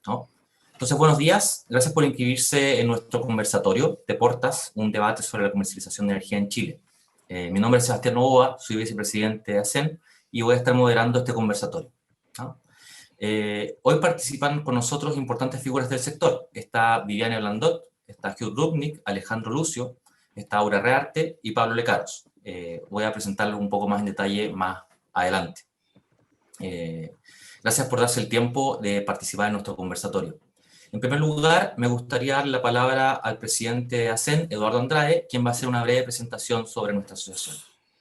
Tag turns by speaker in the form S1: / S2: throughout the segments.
S1: ¿no? Entonces, buenos días. Gracias por inscribirse en nuestro conversatorio de Portas, un debate sobre la comercialización de energía en Chile. Mi nombre es Sebastián Novoa, soy vicepresidente de ACEN y voy a estar moderando este conversatorio, ¿no? Hoy participan con nosotros importantes figuras del sector. Está Viviane Blandot, está Hugh Rubnik, Alejandro Lucio, está Aura Rearte y Pablo Lecaros. Voy a presentarlos un poco más en detalle más adelante. Gracias por darse el tiempo de participar en nuestro conversatorio. En primer lugar, me gustaría dar la palabra al presidente de ACEN, Eduardo Andrade, quien va a hacer una breve presentación sobre nuestra asociación.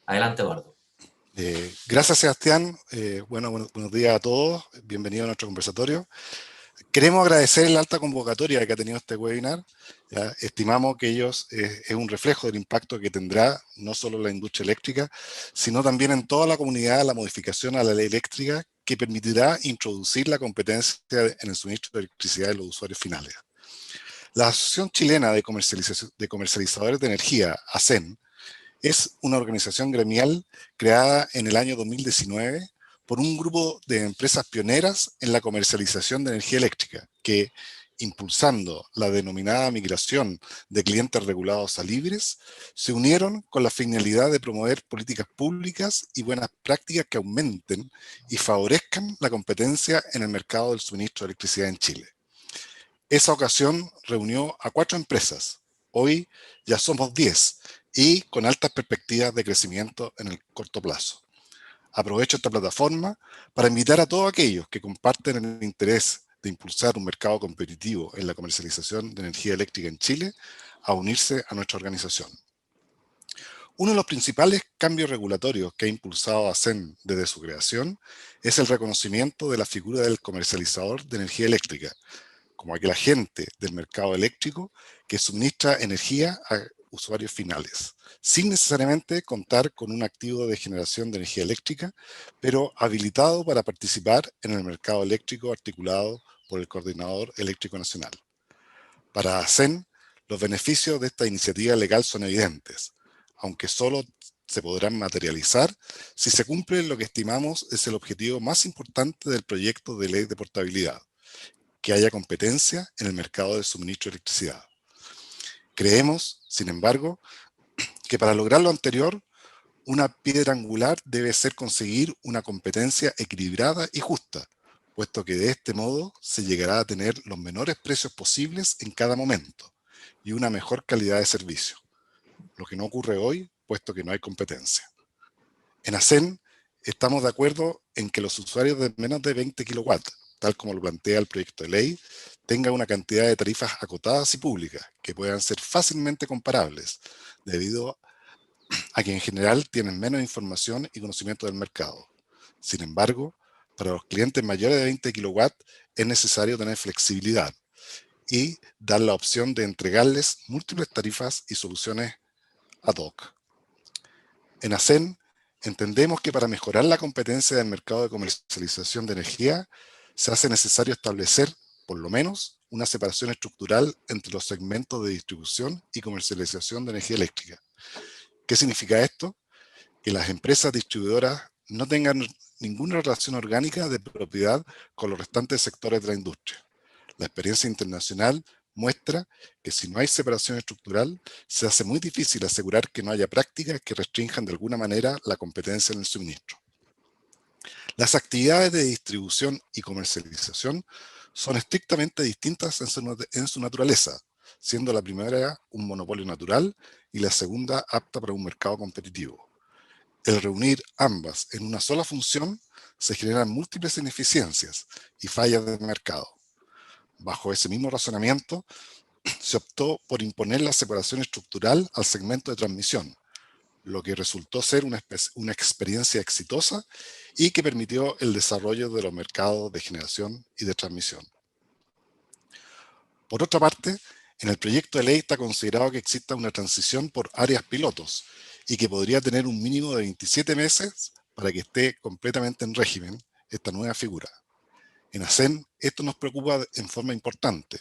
S1: Adelante, Eduardo.
S2: Gracias, Sebastián. Buenos días a todos. Bienvenido a nuestro conversatorio. Queremos agradecer la alta convocatoria que ha tenido este webinar. ¿Ya? Estimamos que es un reflejo del impacto que tendrá no solo la industria eléctrica, sino también en toda la comunidad la modificación a la ley eléctrica que permitirá introducir la competencia en el suministro de electricidad de los usuarios finales. La Asociación Chilena de Comercializadores de Energía, ACEN, es una organización gremial creada en el año 2019 por un grupo de empresas pioneras en la comercialización de energía eléctrica que, impulsando la denominada migración de clientes regulados a libres, se unieron con la finalidad de promover políticas públicas y buenas prácticas que aumenten y favorezcan la competencia en el mercado del suministro de electricidad en Chile. Esa ocasión reunió a 4 empresas. Hoy ya somos 10 y con altas perspectivas de crecimiento en el corto plazo. Aprovecho esta plataforma para invitar a todos aquellos que comparten el interés de impulsar un mercado competitivo en la comercialización de energía eléctrica en Chile a unirse a nuestra organización. Uno de los principales cambios regulatorios que ha impulsado ACEN desde su creación es el reconocimiento de la figura del comercializador de energía eléctrica, como aquel agente del mercado eléctrico que suministra energía a usuarios finales, sin necesariamente contar con un activo de generación de energía eléctrica, pero habilitado para participar en el mercado eléctrico articulado por el Coordinador Eléctrico Nacional. Para ACEN, los beneficios de esta iniciativa legal son evidentes, aunque solo se podrán materializar si se cumple lo que estimamos es el objetivo más importante del proyecto de ley de portabilidad: que haya competencia en el mercado de suministro de electricidad. Creemos, sin embargo, que para lograr lo anterior, una piedra angular debe ser conseguir una competencia equilibrada y justa, puesto que de este modo se llegará a tener los menores precios posibles en cada momento y una mejor calidad de servicio, lo que no ocurre hoy, puesto que no hay competencia. En ACEN estamos de acuerdo en que los usuarios de menos de 20 kilowatts, tal como lo plantea el proyecto de ley, tengan una cantidad de tarifas acotadas y públicas que puedan ser fácilmente comparables, debido a que en general tienen menos información y conocimiento del mercado. Sin embargo, para los clientes mayores de 20 kilowatts es necesario tener flexibilidad y dar la opción de entregarles múltiples tarifas y soluciones ad hoc. En ACEN entendemos que para mejorar la competencia del mercado de comercialización de energía se hace necesario establecer, por lo menos, una separación estructural entre los segmentos de distribución y comercialización de energía eléctrica. ¿Qué significa esto? Que las empresas distribuidoras no tengan ninguna relación orgánica de propiedad con los restantes sectores de la industria. La experiencia internacional muestra que si no hay separación estructural, se hace muy difícil asegurar que no haya prácticas que restrinjan de alguna manera la competencia en el suministro. Las actividades de distribución y comercialización son estrictamente distintas en su naturaleza, siendo la primera un monopolio natural y la segunda apta para un mercado competitivo. El reunir ambas en una sola función se generan múltiples ineficiencias y fallas de mercado. Bajo ese mismo razonamiento, se optó por imponer la separación estructural al segmento de transmisión, lo que resultó ser una experiencia exitosa y que permitió el desarrollo de los mercados de generación y de transmisión. Por otra parte, en el proyecto de ley está considerado que exista una transición por áreas pilotos y que podría tener un mínimo de 27 meses para que esté completamente en régimen esta nueva figura. En ACEN esto nos preocupa en forma importante,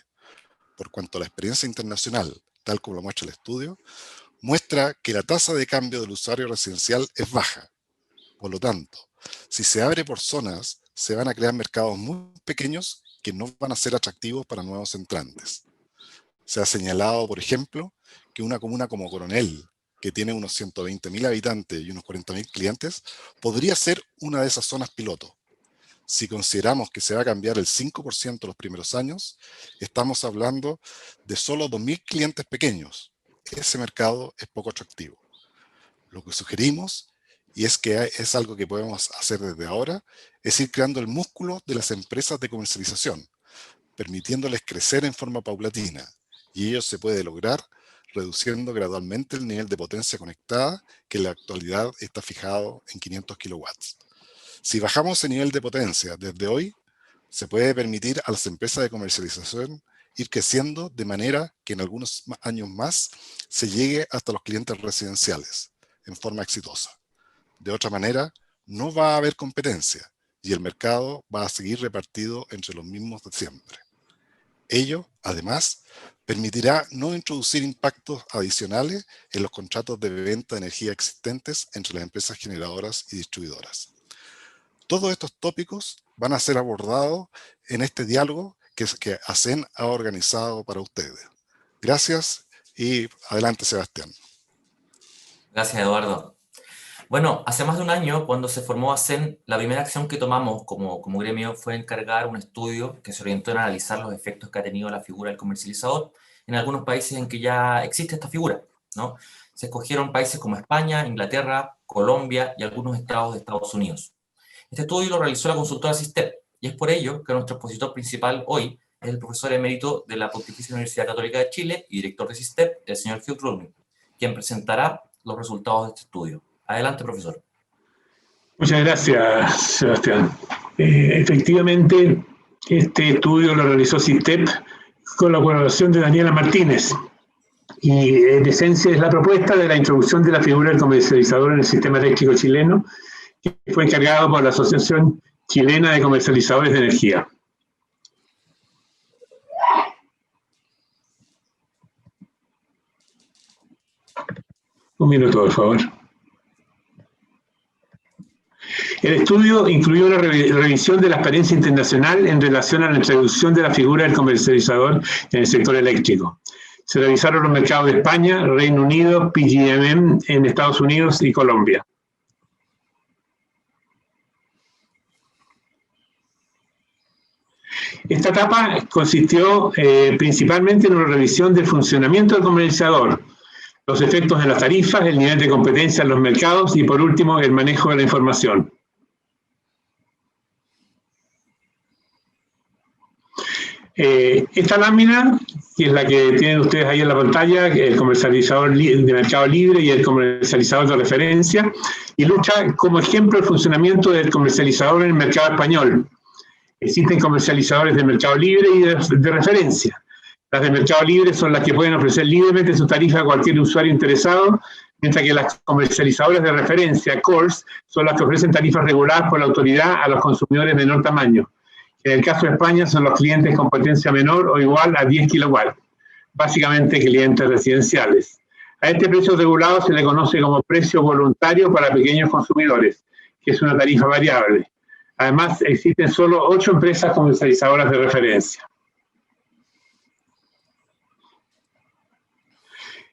S2: por cuanto la experiencia internacional, tal como lo muestra el estudio, muestra que la tasa de cambio del usuario residencial es baja. Por lo tanto, si se abre por zonas, se van a crear mercados muy pequeños que no van a ser atractivos para nuevos entrantes. Se ha señalado, por ejemplo, que una comuna como Coronel, que tiene unos 120.000 habitantes y unos 40.000 clientes, podría ser una de esas zonas piloto. Si consideramos que se va a cambiar el 5% los primeros años, estamos hablando de solo 2.000 clientes pequeños. Ese mercado es poco atractivo. Lo que sugerimos, y es que es algo que podemos hacer desde ahora, es ir creando el músculo de las empresas de comercialización, permitiéndoles crecer en forma paulatina, y ello se puede lograr reduciendo gradualmente el nivel de potencia conectada, que en la actualidad está fijado en 500 kilowatts. Si bajamos el nivel de potencia desde hoy, se puede permitir a las empresas de comercialización ir creciendo de manera que en algunos años más se llegue hasta los clientes residenciales en forma exitosa. De otra manera, no va a haber competencia y el mercado va a seguir repartido entre los mismos de siempre. Ello, además, permitirá no introducir impactos adicionales en los contratos de venta de energía existentes entre las empresas generadoras y distribuidoras. Todos estos tópicos van a ser abordados en este diálogo que ACEN ha organizado para ustedes. Gracias y adelante, Sebastián.
S1: Gracias, Eduardo. Bueno, hace más de un año, cuando se formó ACEN, la primera acción que tomamos como gremio fue encargar un estudio que se orientó en analizar los efectos que ha tenido la figura del comercializador en algunos países en que ya existe esta figura, ¿no? Se escogieron países como España, Inglaterra, Colombia y algunos estados de Estados Unidos. Este estudio lo realizó la consultora SYSTEP, y es por ello que nuestro expositor principal hoy es el profesor emérito de la Pontificia Universidad Católica de Chile y director de SYSTEP, el señor Hugh Rudnick, quien presentará los resultados de este estudio. Adelante, profesor.
S3: Muchas gracias, Sebastián. Efectivamente, este estudio lo realizó SYSTEP con la colaboración de Daniela Martínez. Y en esencia es la propuesta de la introducción de la figura del comercializador en el sistema eléctrico chileno, que fue encargado por la Asociación Chilena de Comercializadores de Energía. Un minuto, por favor. El estudio incluyó una revisión de la experiencia internacional en relación a la introducción de la figura del comercializador en el sector eléctrico. Se revisaron los mercados de España, Reino Unido, PJM en Estados Unidos y Colombia. Esta etapa consistió principalmente en una revisión del funcionamiento del comercializador, los efectos de las tarifas, el nivel de competencia en los mercados y, por último, el manejo de la información. Esta lámina, que es la que tienen ustedes ahí en la pantalla, el comercializador de mercado libre y el comercializador de referencia, ilustra como ejemplo el funcionamiento del comercializador en el mercado español. Existen comercializadores de mercado libre y de referencia. Las de mercado libre son las que pueden ofrecer libremente su tarifa a cualquier usuario interesado, mientras que las comercializadoras de referencia, CORS, son las que ofrecen tarifas reguladas por la autoridad a los consumidores de menor tamaño. En el caso de España son los clientes con potencia menor o igual a 10 kilowatts, básicamente clientes residenciales. A este precio regulado se le conoce como precio voluntario para pequeños consumidores, que es una tarifa variable. Además, existen solo 8 empresas comercializadoras de referencia.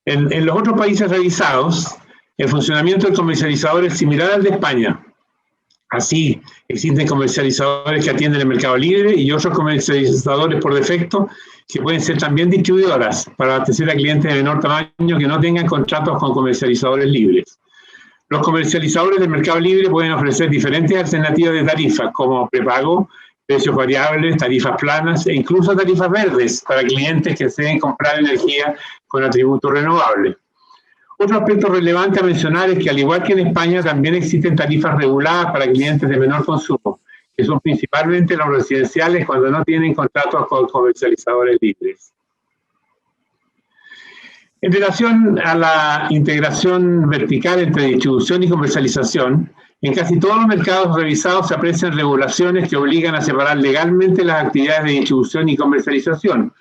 S3: En los otros países revisados, el funcionamiento del comercializador es similar al de España. Así, existen comercializadores que atienden el mercado libre y otros comercializadores por defecto que pueden ser también distribuidoras para abastecer a clientes de menor tamaño que no tengan contratos con comercializadores libres. Los comercializadores del mercado libre pueden ofrecer diferentes alternativas de tarifas como prepago, precios variables, tarifas planas e incluso tarifas verdes para clientes que deseen comprar energía con atributos renovables. Otro aspecto relevante a mencionar es que, al igual que en España, también existen tarifas reguladas para clientes de menor consumo, que son principalmente los residenciales cuando no tienen contratos con comercializadores libres. En relación a la integración vertical entre distribución y comercialización, en casi todos los mercados revisados se aprecian regulaciones que obligan a separar legalmente las actividades de distribución y comercialización,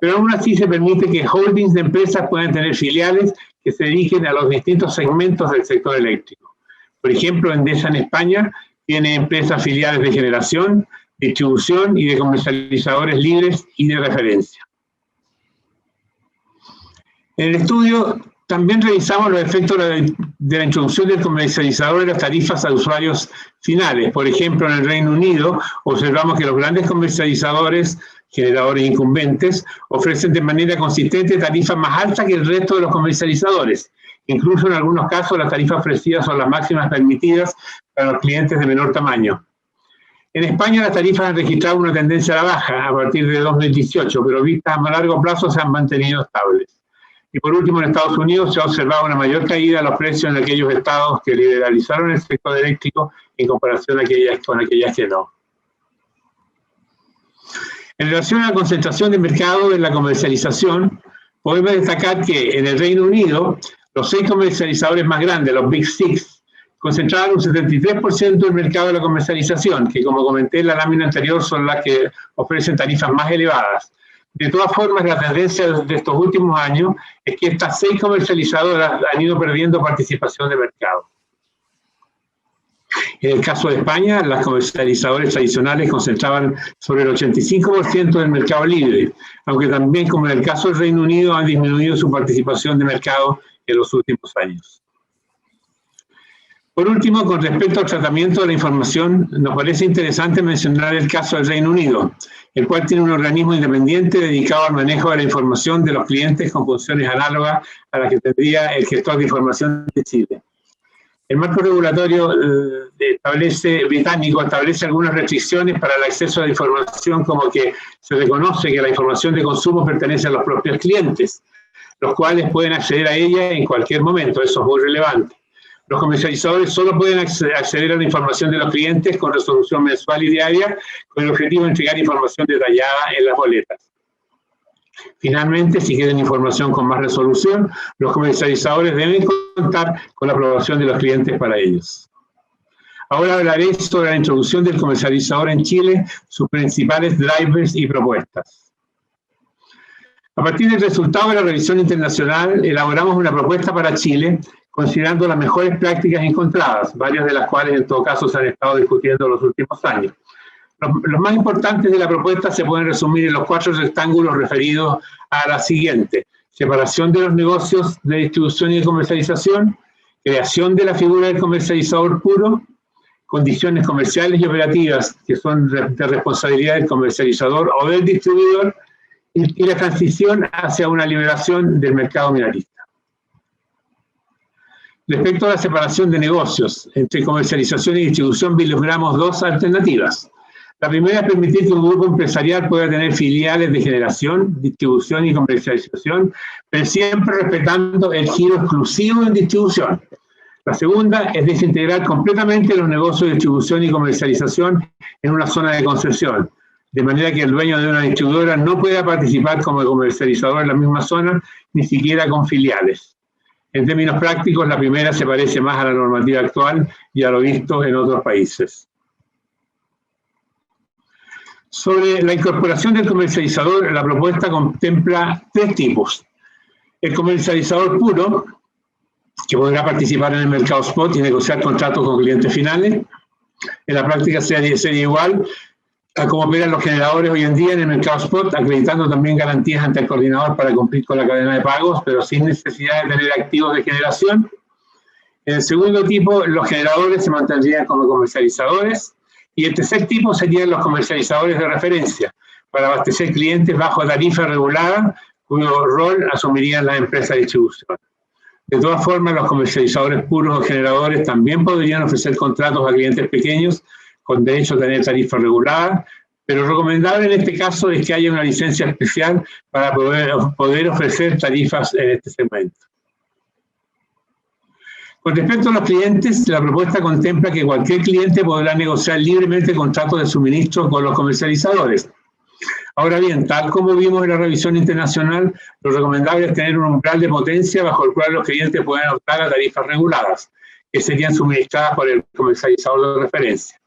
S3: pero aún así se permite que holdings de empresas puedan tener filiales que se dirigen a los distintos segmentos del sector eléctrico. Por ejemplo, Endesa en España tiene empresas filiales de generación, distribución y de comercializadores libres y de referencia. En el estudio también revisamos los efectos de la introducción del comercializador en las tarifas a usuarios finales. Por ejemplo, en el Reino Unido observamos que los grandes comercializadores, generadores incumbentes, ofrecen de manera consistente tarifas más altas que el resto de los comercializadores. Incluso en algunos casos las tarifas ofrecidas son las máximas permitidas para los clientes de menor tamaño. En España las tarifas han registrado una tendencia a la baja a partir de 2018, pero vistas a más largo plazo se han mantenido estables. Y por último, en Estados Unidos se ha observado una mayor caída de los precios en aquellos estados que liberalizaron el sector eléctrico en comparación con aquellas que no. En relación a la concentración de mercado en la comercialización, podemos destacar que en el Reino Unido, los 6 comercializadores más grandes, los Big Six, concentraban un 73% del mercado de la comercialización, que como comenté en la lámina anterior son las que ofrecen tarifas más elevadas. De todas formas, la tendencia de estos últimos años es que estas 6 comercializadoras han ido perdiendo participación de mercado. En el caso de España, las comercializadores tradicionales concentraban sobre el 85% del mercado libre, aunque también, como en el caso del Reino Unido, han disminuido su participación de mercado en los últimos años. Por último, con respecto al tratamiento de la información, nos parece interesante mencionar el caso del Reino Unido, el cual tiene un organismo independiente dedicado al manejo de la información de los clientes con funciones análogas a las que tendría el gestor de información de Chile. El marco regulatorio británico establece algunas restricciones para el acceso a la información, como que se reconoce que la información de consumo pertenece a los propios clientes, los cuales pueden acceder a ella en cualquier momento. Eso es muy relevante. Los comercializadores solo pueden acceder a la información de los clientes con resolución mensual y diaria, con el objetivo de entregar información detallada en las boletas. Finalmente, si quieren información con más resolución, los comercializadores deben contar con la aprobación de los clientes para ellos. Ahora hablaré sobre la introducción del comercializador en Chile, sus principales drivers y propuestas. A partir del resultado de la revisión internacional, elaboramos una propuesta para Chile, considerando las mejores prácticas encontradas, varias de las cuales en todo caso se han estado discutiendo en los últimos años. Los más importantes de la propuesta se pueden resumir en los 4 rectángulos referidos a la siguiente: separación de los negocios de distribución y de comercialización, creación de la figura del comercializador puro, condiciones comerciales y operativas que son de responsabilidad del comercializador o del distribuidor, y la transición hacia una liberación del mercado minorista. Respecto a la separación de negocios entre comercialización y distribución, vislumbramos 2 alternativas. La primera es permitir que un grupo empresarial pueda tener filiales de generación, distribución y comercialización, pero siempre respetando el giro exclusivo en distribución. La segunda es desintegrar completamente los negocios de distribución y comercialización en una zona de concesión, de manera que el dueño de una distribuidora no pueda participar como comercializador en la misma zona, ni siquiera con filiales. En términos prácticos, la primera se parece más a la normativa actual y a lo visto en otros países. Sobre la incorporación del comercializador, la propuesta contempla 3 tipos. El comercializador puro, que podrá participar en el mercado spot y negociar contratos con clientes finales. En la práctica sería igual a cómo operan los generadores hoy en día en el mercado spot, acreditando también garantías ante el coordinador para cumplir con la cadena de pagos, pero sin necesidad de tener activos de generación. En el segundo tipo, los generadores se mantendrían como comercializadores, y el tercer tipo serían los comercializadores de referencia, para abastecer clientes bajo tarifa regulada, cuyo rol asumirían las empresas de distribución. De todas formas, los comercializadores puros o generadores también podrían ofrecer contratos a clientes pequeños con derecho a tener tarifa regulada, pero recomendable en este caso es que haya una licencia especial para poder ofrecer tarifas en este segmento. Con respecto a los clientes, la propuesta contempla que cualquier cliente podrá negociar libremente contratos de suministro con los comercializadores. Ahora bien, tal como vimos en la revisión internacional, lo recomendable es tener un umbral de potencia bajo el cual los clientes puedan optar a tarifas reguladas, que serían suministradas por el comercializador de referencia.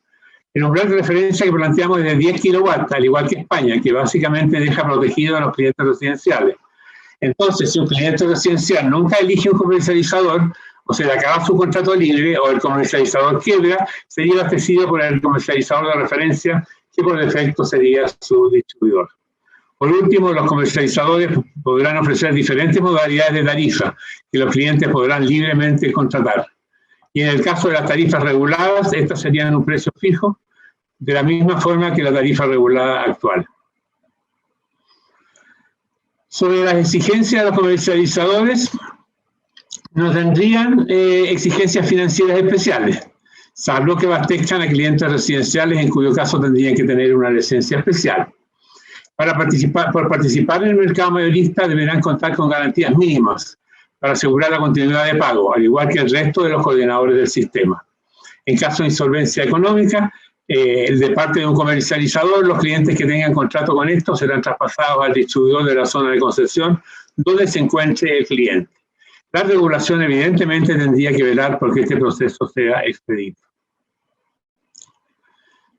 S3: El umbral de referencia que planteamos es de 10 kilowatts, al igual que España, que básicamente deja protegido a los clientes residenciales. Entonces, si un cliente residencial nunca elige un comercializador, o se le acaba su contrato libre, o el comercializador quiebra, sería abastecido por el comercializador de referencia, que por defecto sería su distribuidor. Por último, los comercializadores podrán ofrecer diferentes modalidades de tarifa que los clientes podrán libremente contratar. Y en el caso de las tarifas reguladas, estas serían un precio fijo, de la misma forma que la tarifa regulada actual. Sobre las exigencias de los comercializadores, no tendrían exigencias financieras especiales, salvo que abastezcan a clientes residenciales, en cuyo caso tendrían que tener una licencia especial. Por participar en el mercado mayorista deberán contar con garantías mínimas para asegurar la continuidad de pago, al igual que el resto de los coordinadores del sistema. En caso de insolvencia económica, de parte de un comercializador, los clientes que tengan contrato con esto serán traspasados al distribuidor de la zona de concesión donde se encuentre el cliente. La regulación evidentemente tendría que velar porque este proceso sea expedito.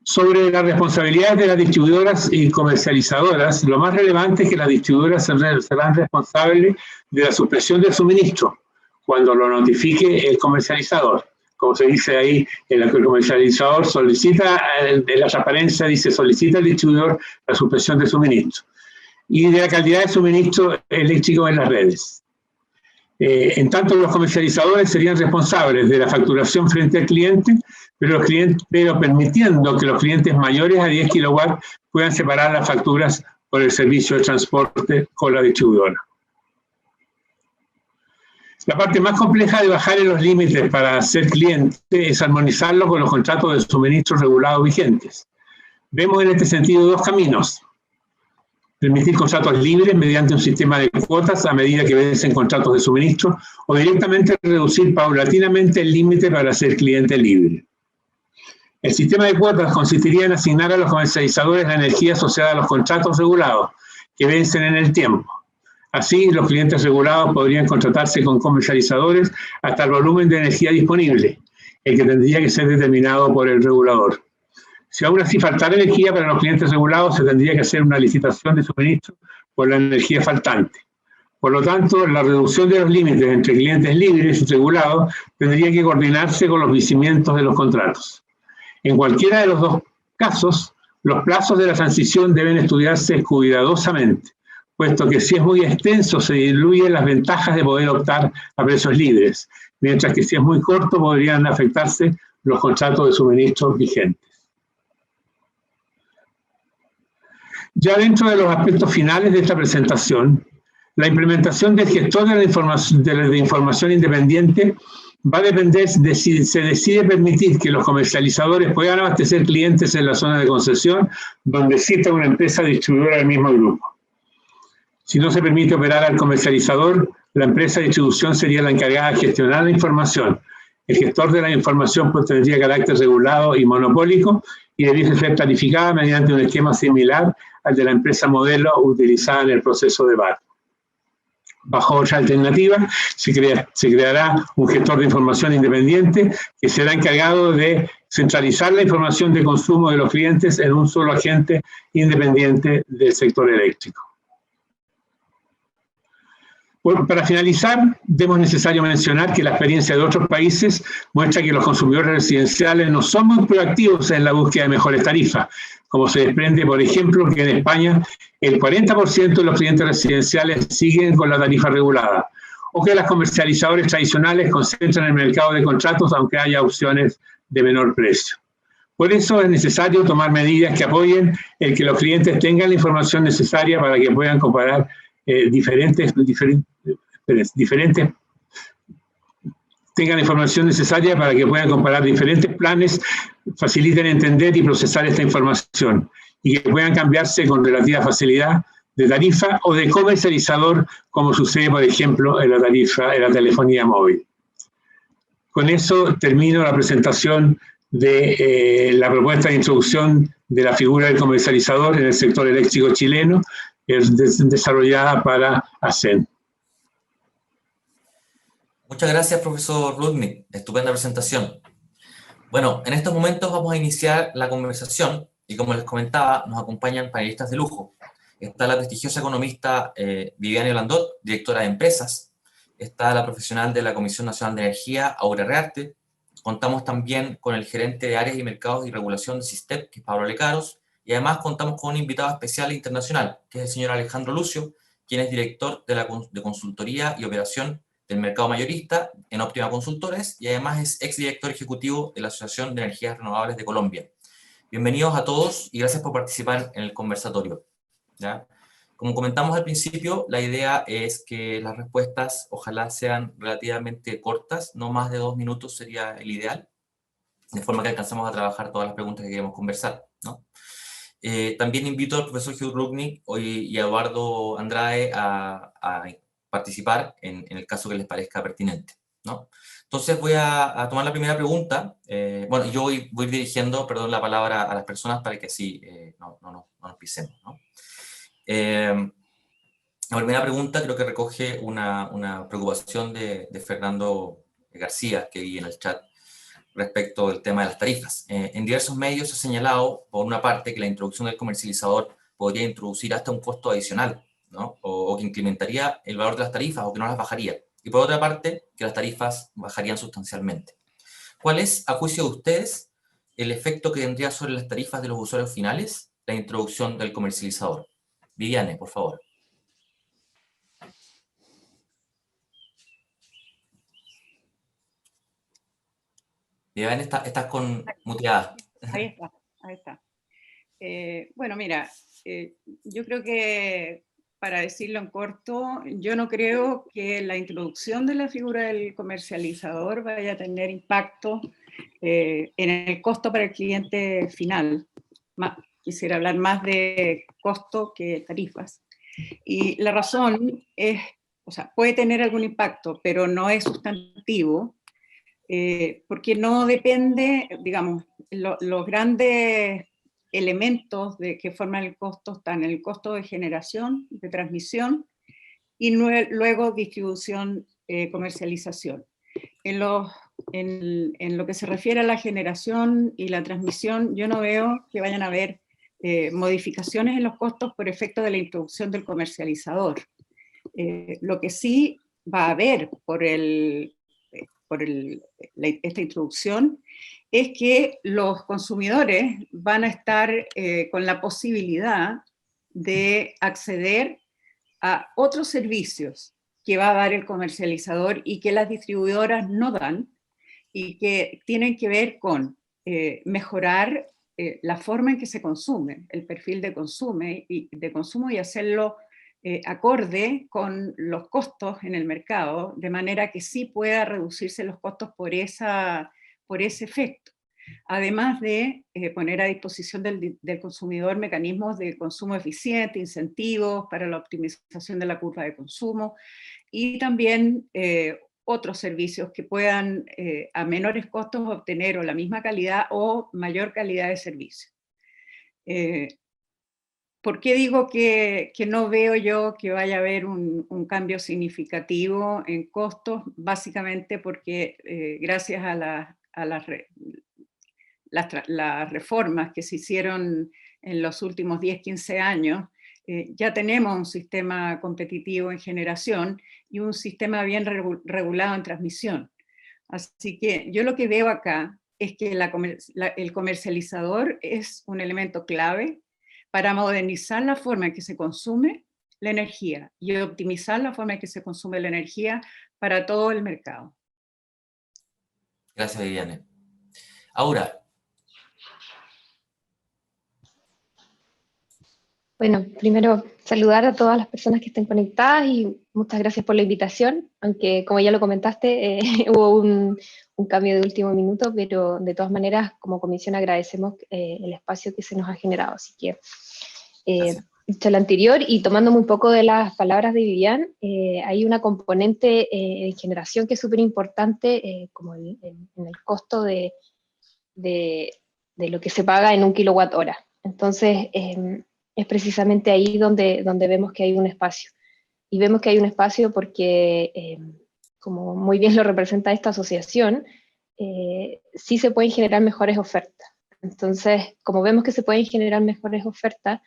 S3: Sobre las responsabilidades de las distribuidoras y comercializadoras, lo más relevante es que las distribuidoras serán responsables de la suspensión del suministro cuando lo notifique el comercializador. Como se dice ahí, el comercializador solicita, en la transparencia dice, solicita al distribuidor la suspensión de suministro y de la calidad de suministro eléctrico en las redes. En tanto, los comercializadores serían responsables de la facturación frente al cliente, pero permitiendo que los clientes mayores a 10 kilowatts puedan separar las facturas por el servicio de transporte con la distribuidora. La parte más compleja de bajar en los límites para ser cliente es armonizarlo con los contratos de suministro regulados vigentes. Vemos en este sentido dos caminos. Permitir contratos libres mediante un sistema de cuotas a medida que vencen contratos de suministro o directamente reducir paulatinamente el límite para ser cliente libre. El sistema de cuotas consistiría en asignar a los comercializadores la energía asociada a los contratos regulados que vencen en el tiempo. Así, los clientes regulados podrían contratarse con comercializadores hasta el volumen de energía disponible, el que tendría que ser determinado por el regulador. Si aún así faltara energía para los clientes regulados, se tendría que hacer una licitación de suministro por la energía faltante. Por lo tanto, la reducción de los límites entre clientes libres y regulados tendría que coordinarse con los vencimientos de los contratos. En cualquiera de los dos casos, los plazos de la transición deben estudiarse cuidadosamente, puesto que si es muy extenso se diluyen las ventajas de poder optar a precios libres, mientras que si es muy corto podrían afectarse los contratos de suministro vigentes. Ya dentro de los aspectos finales de esta presentación, la implementación del gestor de información independiente va a depender de si se decide permitir que los comercializadores puedan abastecer clientes en la zona de concesión donde exista una empresa distribuidora del mismo grupo. Si no se permite operar al comercializador, la empresa de distribución sería la encargada de gestionar la información. El gestor de la información pues, tendría carácter regulado y monopólico y debiese ser tarificada mediante un esquema similar al de la empresa modelo utilizada en el proceso de VAR. Bajo otra alternativa, se creará un gestor de información independiente que será encargado de centralizar la información de consumo de los clientes en un solo agente independiente del sector eléctrico. Bueno, para finalizar, es necesario mencionar que la experiencia de otros países muestra que los consumidores residenciales no son muy proactivos en la búsqueda de mejores tarifas, como se desprende, por ejemplo, que en España el 40% de los clientes residenciales siguen con la tarifa regulada, o que los comercializadores tradicionales concentran el mercado de contratos aunque haya opciones de menor precio. Por eso es necesario tomar medidas que apoyen el que los clientes tengan la información necesaria para que puedan comparar tengan la información necesaria para que puedan comparar diferentes planes, faciliten entender y procesar esta información y que puedan cambiarse con relativa facilidad de tarifa o de comercializador, como sucede, por ejemplo, en la telefonía móvil. Con eso termino la presentación de la propuesta de introducción de la figura del comercializador en el sector eléctrico chileno, desarrollada para ACEN.
S1: Muchas gracias, profesor Rudnick. Estupenda presentación. Bueno, en estos momentos vamos a iniciar la conversación y como les comentaba, nos acompañan panelistas de lujo. Está la prestigiosa economista Viviane Blandot, directora de empresas. Está la profesional de la Comisión Nacional de Energía, Aura Rearte. Contamos también con el gerente de áreas y mercados y regulación de SISTEP, que es Pablo Lecaros, Y además contamos con un invitado especial internacional, que es el señor Alejandro Lucio, quien es director de consultoría y operación del mercado mayorista en Óptima Consultores, y además es exdirector ejecutivo de la Asociación de Energías Renovables de Colombia. Bienvenidos a todos y gracias por participar en el conversatorio, ¿ya? Como comentamos al principio, la idea es que las respuestas ojalá sean relativamente cortas, no más de 2 minutos sería el ideal, de forma que alcanzamos a trabajar todas las preguntas que queremos conversar, ¿no? También invito al profesor Hugh Rudnick y a Eduardo Andrade a participar en el caso que les parezca pertinente, ¿no? Entonces voy a tomar la primera pregunta. Bueno, yo voy dirigiendo, perdón, la palabra a las personas para que así no nos pisemos, ¿no? La primera pregunta creo que recoge una preocupación de Fernando García, que vi en el chat, respecto del tema de las tarifas. En diversos medios se ha señalado, por una parte, que la introducción del comercializador podría introducir hasta un costo adicional, ¿no? O que incrementaría el valor de las tarifas o que no las bajaría. Y por otra parte, que las tarifas bajarían sustancialmente. ¿Cuál es, a juicio de ustedes, el efecto que tendría sobre las tarifas de los usuarios finales la introducción del comercializador? Viviane, por favor. Viviane, estás muteada.
S4: Ahí está, ahí está. Bueno, mira, yo creo que, para decirlo en corto, yo no creo que la introducción de la figura del comercializador vaya a tener impacto en el costo para el cliente final. Quisiera hablar más de costo que tarifas. Y la razón es, o sea, puede tener algún impacto, pero no es sustantivo, porque no depende, digamos, los grandes elementos que forman el costo están en el costo de generación, de transmisión, y luego distribución, comercialización. En lo que se refiere a la generación y la transmisión, yo no veo que vayan a haber modificaciones en los costos por efecto de la introducción del comercializador. Lo que sí va a haber por esta introducción es que los consumidores van a estar con la posibilidad de acceder a otros servicios que va a dar el comercializador y que las distribuidoras no dan, y que tienen que ver con mejorar la forma en que se consume, el perfil de consumo y hacerlo acorde con los costos en el mercado, de manera que sí pueda reducirse los costos por ese efecto. Además de poner a disposición del consumidor mecanismos de consumo eficiente, incentivos para la optimización de la curva de consumo, y también otros servicios que puedan a menores costos obtener o la misma calidad o mayor calidad de servicio. ¿Por qué digo que no veo yo que vaya a haber un cambio significativo en costos? Básicamente porque gracias a las reformas que se hicieron en los últimos 10, 15 años, ya tenemos un sistema competitivo en generación y un sistema bien regulado en transmisión. Así que yo lo que veo acá es que el comercializador es un elemento clave para modernizar la forma en que se consume la energía y optimizar la forma en que se consume la energía para todo el mercado.
S1: Gracias, Viviane. Aura.
S5: Bueno, primero saludar a todas las personas que estén conectadas y muchas gracias por la invitación, aunque como ya lo comentaste, hubo un cambio de último minuto, pero de todas maneras como comisión agradecemos el espacio que se nos ha generado. Así que, dicho lo anterior y tomando muy poco de las palabras de Vivian, hay una componente de generación que es súper importante, como en el costo de lo que se paga en 1 kilowatt hora. Entonces, es precisamente ahí donde vemos que hay un espacio. Y vemos que hay un espacio porque, como muy bien lo representa esta asociación, sí se pueden generar mejores ofertas. Entonces, como vemos que se pueden generar mejores ofertas,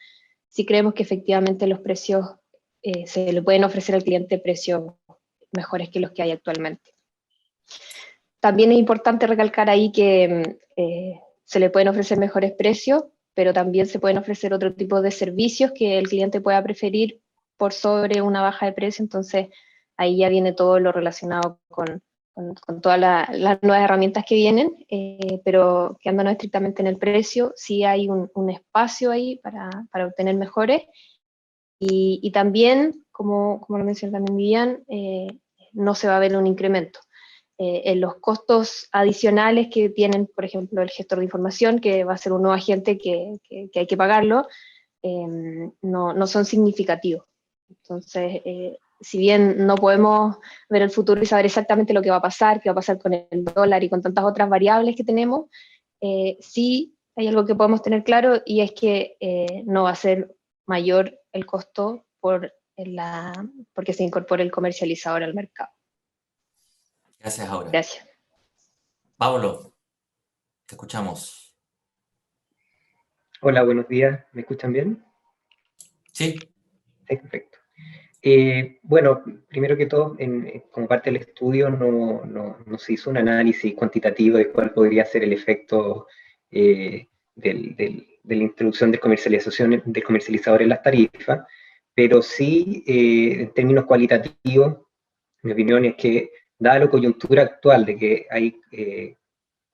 S5: sí creemos que efectivamente los precios se le pueden ofrecer al cliente precios mejores que los que hay actualmente. También es importante recalcar ahí que se le pueden ofrecer mejores precios pero también se pueden ofrecer otro tipo de servicios que el cliente pueda preferir por sobre una baja de precio. Entonces ahí ya viene todo lo relacionado con todas las nuevas herramientas que vienen, pero quedándonos estrictamente en el precio, sí hay un espacio ahí para obtener mejores. Y también, como lo mencionó también Vivian, no se va a ver un incremento. En los costos adicionales que tienen, por ejemplo, el gestor de información, que va a ser un nuevo agente que hay que pagarlo, no son significativos. Entonces, si bien no podemos ver el futuro y saber exactamente lo que va a pasar, qué va a pasar con el dólar y con tantas otras variables que tenemos, sí hay algo que podemos tener claro, y es que no va a ser mayor el costo porque se incorpore el comercializador al mercado.
S1: Gracias, Aura.
S5: Gracias.
S1: Pablo, te escuchamos.
S6: Hola, buenos días. ¿Me escuchan bien?
S1: Sí.
S6: Sí, perfecto. Bueno, primero que todo, como parte del estudio no se hizo un análisis cuantitativo de cuál podría ser el efecto de la introducción del comercializador en las tarifas, pero sí, en términos cualitativos, mi opinión es que, dada la coyuntura actual de que hay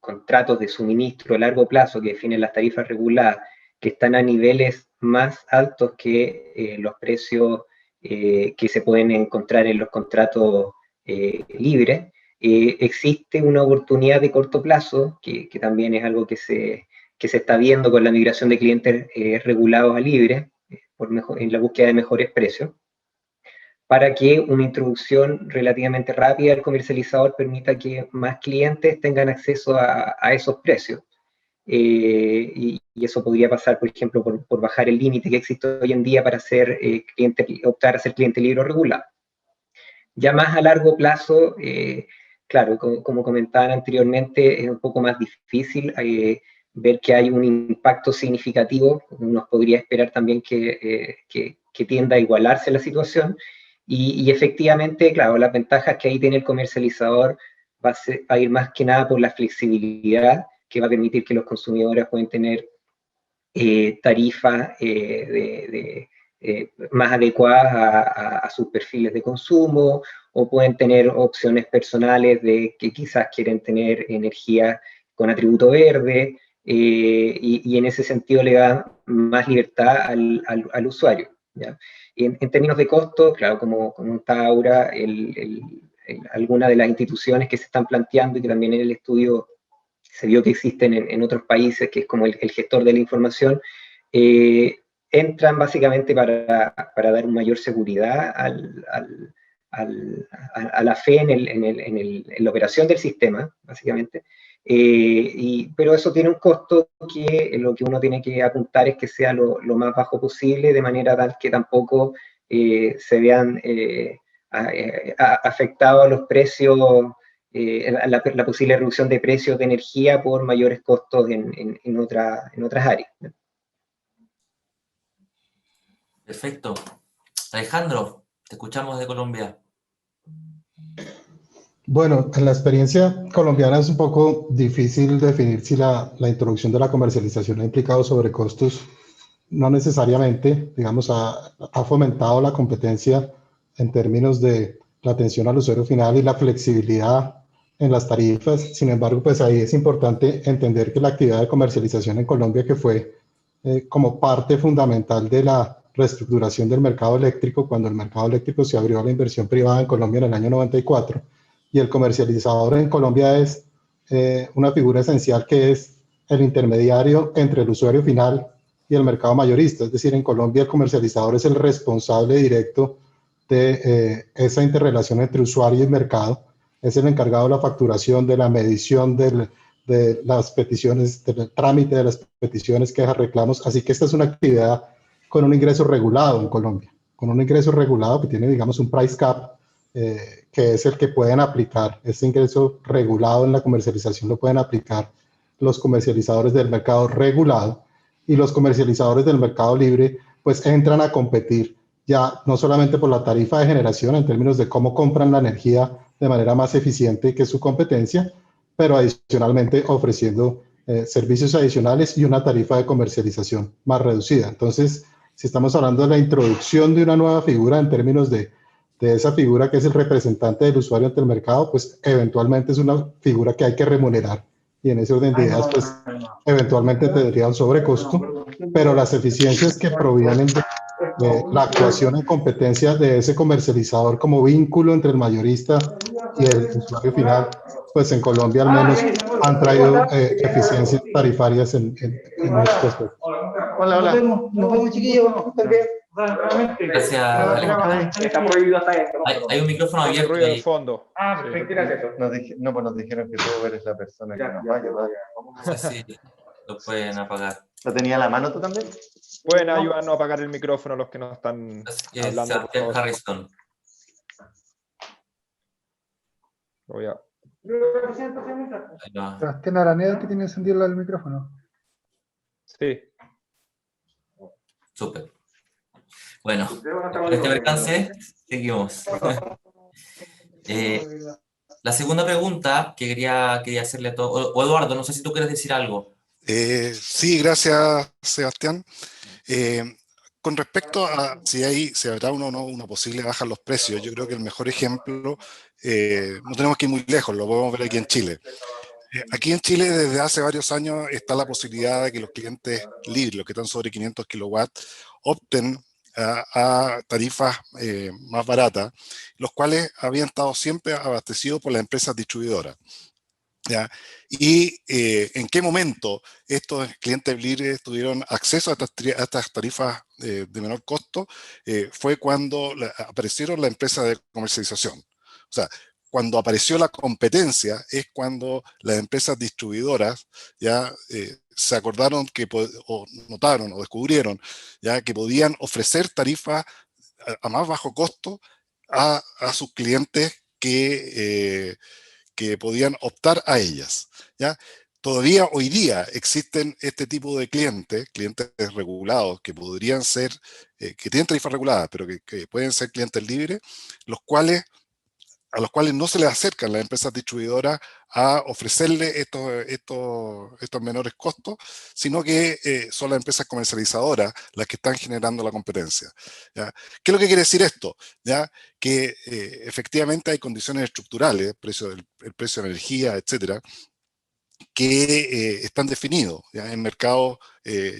S6: contratos de suministro a largo plazo que definen las tarifas reguladas, que están a niveles más altos que los precios que se pueden encontrar en los contratos libres, existe una oportunidad de corto plazo, que también es algo que se está viendo con la migración de clientes regulados a libres, en la búsqueda de mejores precios, para que una introducción relativamente rápida al comercializador permita que más clientes tengan acceso a esos precios. Y eso podría pasar, por ejemplo, por bajar el límite que existe hoy en día para optar a ser cliente libre o regulado. Ya más a largo plazo, claro, como comentaban anteriormente, es un poco más difícil ver que hay un impacto significativo. Uno podría esperar también que tienda a igualarse la situación, y efectivamente, claro, las ventajas que ahí tiene el comercializador va a ir más que nada por la flexibilidad, que va a permitir que los consumidores pueden tener tarifas más adecuadas a sus perfiles de consumo, o pueden tener opciones personales de que quizás quieren tener energía con atributo verde, y en ese sentido le da más libertad al usuario, ¿ya? En términos de costo, claro, como comentaba Aura, algunas de las instituciones que se están planteando y que también en el estudio se vio que existen en otros países, que es como el gestor de la información, entran básicamente para dar mayor seguridad a la fe en la operación del sistema, básicamente. Pero eso tiene un costo que lo que uno tiene que apuntar es que sea lo más bajo posible, de manera tal que tampoco se vean afectados los precios, la posible reducción de precios de energía por mayores costos en otras áreas.
S1: Perfecto. Alejandro, te escuchamos de Colombia.
S7: Bueno, en la experiencia colombiana es un poco difícil definir si la introducción de la comercialización ha implicado sobrecostos. No necesariamente, digamos, ha fomentado la competencia en términos de la atención al usuario final y la flexibilidad en las tarifas. Sin embargo, pues ahí es importante entender que la actividad de comercialización en Colombia, que fue como parte fundamental de la reestructuración del mercado eléctrico, cuando el mercado eléctrico se abrió a la inversión privada en Colombia en el año 94, y el comercializador en Colombia es una figura esencial, que es el intermediario entre el usuario final y el mercado mayorista. Es decir, en Colombia el comercializador es el responsable directo de esa interrelación entre usuario y mercado, es el encargado de la facturación, de la medición de las peticiones, del trámite de las peticiones, quejas, reclamos. Así que esta es una actividad con un ingreso regulado en Colombia, con un ingreso regulado que tiene, digamos, un price cap, que es el que pueden aplicar. Este ingreso regulado en la comercialización lo pueden aplicar los comercializadores del mercado regulado, y los comercializadores del mercado libre pues entran a competir ya no solamente por la tarifa de generación en términos de cómo compran la energía de manera más eficiente que su competencia, pero adicionalmente ofreciendo servicios adicionales y una tarifa de comercialización más reducida. Entonces, si estamos hablando de la introducción de una nueva figura en términos de esa figura que es el representante del usuario ante el mercado, pues eventualmente es una figura que hay que remunerar. Y en ese orden de ideas, pues eventualmente tendría un sobrecosto, pero las eficiencias que provienen de la actuación en competencia de ese comercializador como vínculo entre el mayorista y el usuario final, pues en Colombia al menos han traído eficiencias tarifarias en estos aspectos.
S8: Hola. Nos vemos, chiquillos.
S1: Gracias, Alejandro.
S8: Está prohibido hasta esto.
S1: Hay un micrófono
S9: Hace
S1: abierto
S9: ruido de
S1: ahí.
S9: fondo.
S8: Perfecto, gracias.
S10: Nos dijeron que tú eres la persona que nos va a ayudar.
S1: Sí, lo pueden apagar.
S10: ¿Lo tenía a la mano tú también?
S9: Pueden ayudarnos a apagar el micrófono los que no están
S1: Es
S9: hablando.
S1: Sebastián
S9: Por favor.
S1: Harrison.
S9: Voy a...
S1: Ahí va.
S7: Sebastián Araneda, que tiene encendido el micrófono.
S9: Sí.
S1: Súper. Bueno, con este percance, seguimos. La segunda pregunta que quería hacerle a todos, o Eduardo, no sé si tú quieres decir algo.
S2: Sí, gracias, Sebastián. Con respecto a si habrá una posible baja en los precios, yo creo que el mejor ejemplo, no tenemos que ir muy lejos, lo podemos ver aquí en Chile. Aquí en Chile desde hace varios años está la posibilidad de que los clientes libres, los que están sobre 500 kilowatts, opten a tarifas más baratas, los cuales habían estado siempre abastecidos por las empresas distribuidoras. ¿Ya? Y en qué momento estos clientes libres tuvieron acceso a estas tarifas de menor costo fue cuando aparecieron las empresas de comercialización. O sea, cuando apareció la competencia es cuando las empresas distribuidoras ya se acordaron o notaron o descubrieron ya que podían ofrecer tarifas a más bajo costo a sus clientes que podían optar a ellas, ¿ya? Todavía hoy día existen este tipo de clientes regulados que podrían ser, que tienen tarifas reguladas, pero que pueden ser clientes libres, a los cuales no se les acercan las empresas distribuidoras a ofrecerle estos menores costos, sino que son las empresas comercializadoras las que están generando la competencia, ¿ya? ¿Qué es lo que quiere decir esto? ¿Ya? Que efectivamente hay condiciones estructurales, el precio de energía, etcétera, que están definidos ¿ya? En mercados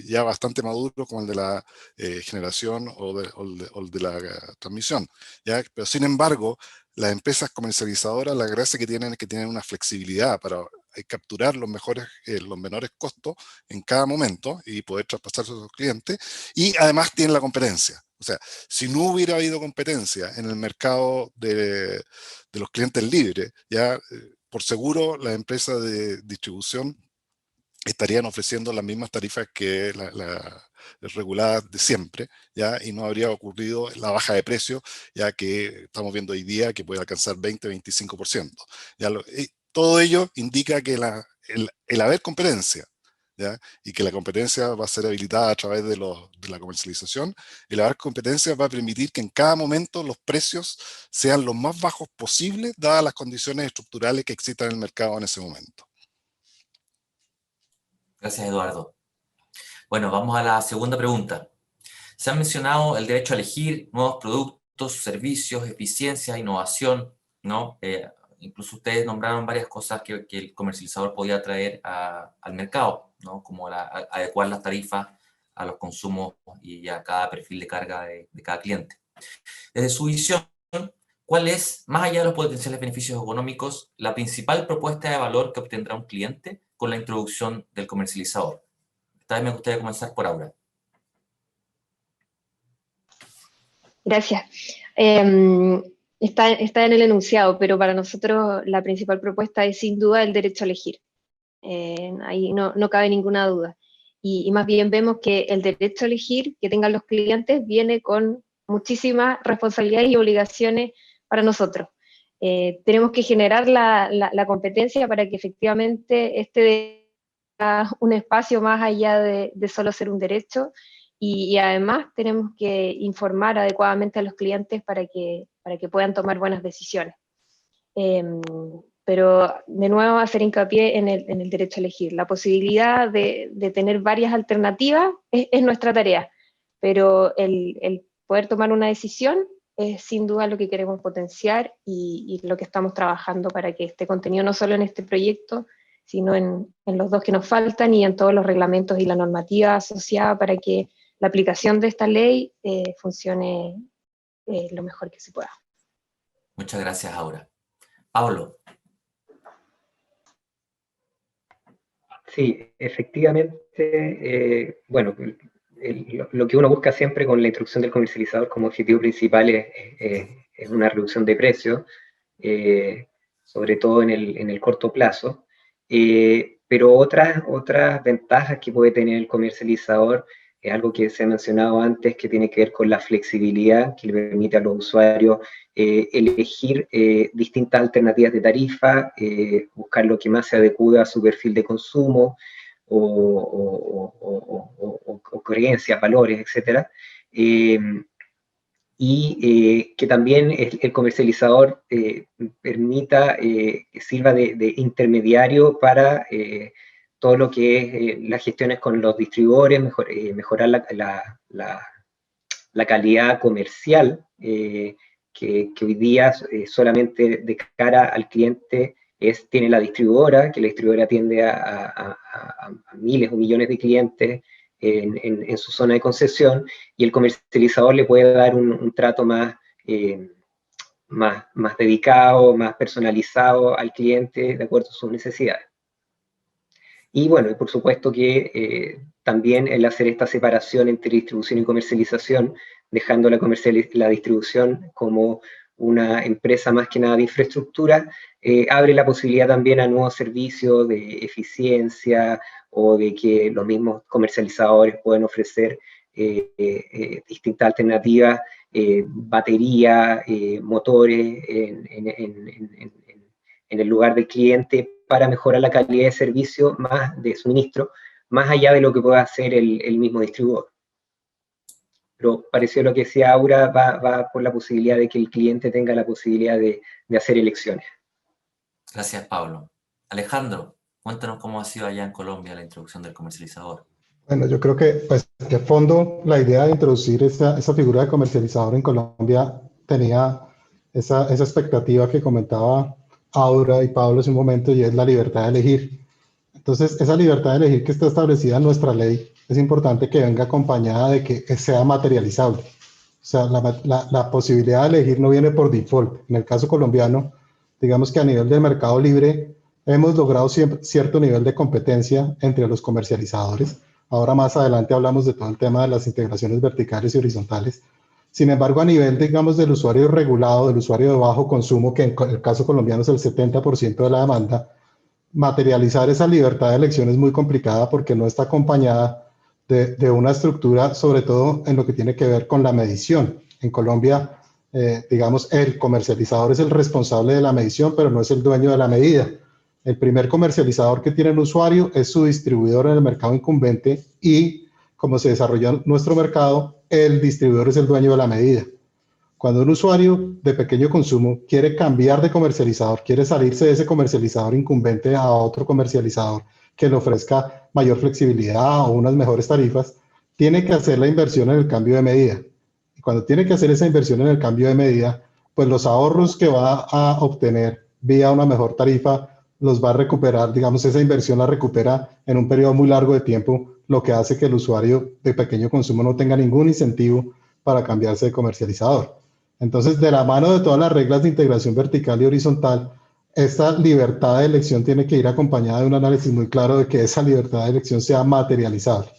S2: ya bastante maduros como el de la generación o el de la transmisión, ¿ya? Pero sin embargo, las empresas comercializadoras, la gracia que tienen es que tienen una flexibilidad para capturar los menores costos en cada momento y poder traspasarse a sus clientes, y además tienen la competencia. O sea, si no hubiera habido competencia en el mercado de los clientes libres, ya por seguro las empresas de distribución estarían ofreciendo las mismas tarifas que las reguladas de siempre, ¿ya? Y no habría ocurrido la baja de precios, ya que estamos viendo hoy día que puede alcanzar 20-25%. Todo ello indica que el haber competencia, ¿ya? Y que la competencia va a ser habilitada a través de la comercialización, el haber competencia va a permitir que en cada momento los precios sean los más bajos posibles, dadas las condiciones estructurales que existan en el mercado en ese momento.
S1: Gracias, Eduardo. Bueno, vamos a la segunda pregunta. Se ha mencionado el derecho a elegir nuevos productos, servicios, eficiencia, innovación, ¿no? Incluso ustedes nombraron varias cosas que el comercializador podía traer al mercado, ¿no? Como adecuar las tarifas a los consumos y a cada perfil de carga de cada cliente. Desde su visión, ¿cuál es, más allá de los potenciales beneficios económicos, la principal propuesta de valor que obtendrá un cliente con la introducción del comercializador? Esta vez me gustaría comenzar por Aura.
S5: Gracias. Está en el enunciado, pero para nosotros la principal propuesta es sin duda el derecho a elegir. Ahí no cabe ninguna duda. Y más bien vemos que el derecho a elegir que tengan los clientes viene con muchísimas responsabilidades y obligaciones para nosotros. Tenemos que generar la competencia para que efectivamente este dé un espacio más allá de solo ser un derecho, y además tenemos que informar adecuadamente a los clientes para que puedan tomar buenas decisiones. Pero de nuevo hacer hincapié en el derecho a elegir. La posibilidad de tener varias alternativas es nuestra tarea, pero el poder tomar una decisión es sin duda lo que queremos potenciar y lo que estamos trabajando para que este contenido, no solo en este proyecto, sino en los dos que nos faltan y en todos los reglamentos y la normativa asociada para que la aplicación de esta ley funcione lo mejor que se pueda.
S1: Muchas gracias, Aura. Pablo.
S6: Sí, efectivamente, bueno, lo que uno busca siempre con la introducción del comercializador como objetivo principal es una reducción de precios, sobre todo en el corto plazo, pero otras ventajas que puede tener el comercializador es algo que se ha mencionado antes, que tiene que ver con la flexibilidad que le permite a los usuarios elegir distintas alternativas de tarifa, buscar lo que más se adecue a su perfil de consumo o creencias, valores, etc. Y que también el comercializador permita, sirva de intermediario para todo lo que es las gestiones con los distribuidores, mejorar la calidad comercial, que hoy día solamente de cara al cliente tiene la distribuidora, que la distribuidora atiende a miles o millones de clientes en su zona de concesión, y el comercializador le puede dar un trato más dedicado, más personalizado al cliente de acuerdo a sus necesidades. Y bueno, y por supuesto que también el hacer esta separación entre distribución y comercialización, dejando la distribución como una empresa más que nada de infraestructura, abre la posibilidad también a nuevos servicios de eficiencia o de que los mismos comercializadores pueden ofrecer distintas alternativas, batería, motores en el lugar del cliente para mejorar la calidad de servicio más de suministro, más allá de lo que pueda hacer el mismo distribuidor. Pero parecido a lo que decía Aura, va por la posibilidad de que el cliente tenga la posibilidad de hacer elecciones.
S1: Gracias, Pablo. Alejandro, cuéntanos cómo ha sido allá en Colombia la introducción del comercializador.
S7: Bueno, yo creo que, pues, de fondo, la idea de introducir esa figura de comercializador en Colombia tenía esa expectativa que comentaba Aura y Pablo hace un momento, y es la libertad de elegir. Entonces, esa libertad de elegir que está establecida en nuestra ley, es importante que venga acompañada de que sea materializable. O sea, la posibilidad de elegir no viene por default. En el caso colombiano, digamos que a nivel del mercado libre, hemos logrado cierto nivel de competencia entre los comercializadores. Ahora más adelante hablamos de todo el tema de las integraciones verticales y horizontales. Sin embargo, a nivel, digamos, del usuario regulado, del usuario de bajo consumo, que en el caso colombiano es el 70% de la demanda, materializar esa libertad de elección es muy complicada porque no está acompañada de una estructura, sobre todo en lo que tiene que ver con la medición. En Colombia, digamos, el comercializador es el responsable de la medición, pero no es el dueño de la medida. El primer comercializador que tiene el usuario es su distribuidor en el mercado incumbente, y como se desarrolla nuestro mercado, el distribuidor es el dueño de la medida. Cuando un usuario de pequeño consumo quiere cambiar de comercializador, quiere salirse de ese comercializador incumbente a otro comercializador que le ofrezca mayor flexibilidad o unas mejores tarifas, tiene que hacer la inversión en el cambio de medida. Y cuando tiene que hacer esa inversión en el cambio de medida, pues los ahorros que va a obtener vía una mejor tarifa los va a recuperar, digamos, esa inversión la recupera en un periodo muy largo de tiempo, lo que hace que el usuario de pequeño consumo no tenga ningún incentivo para cambiarse de comercializador. Entonces, de la mano de todas las reglas de integración vertical y horizontal, esta libertad de elección tiene que ir acompañada de un análisis muy claro de que esa libertad de elección sea materializable.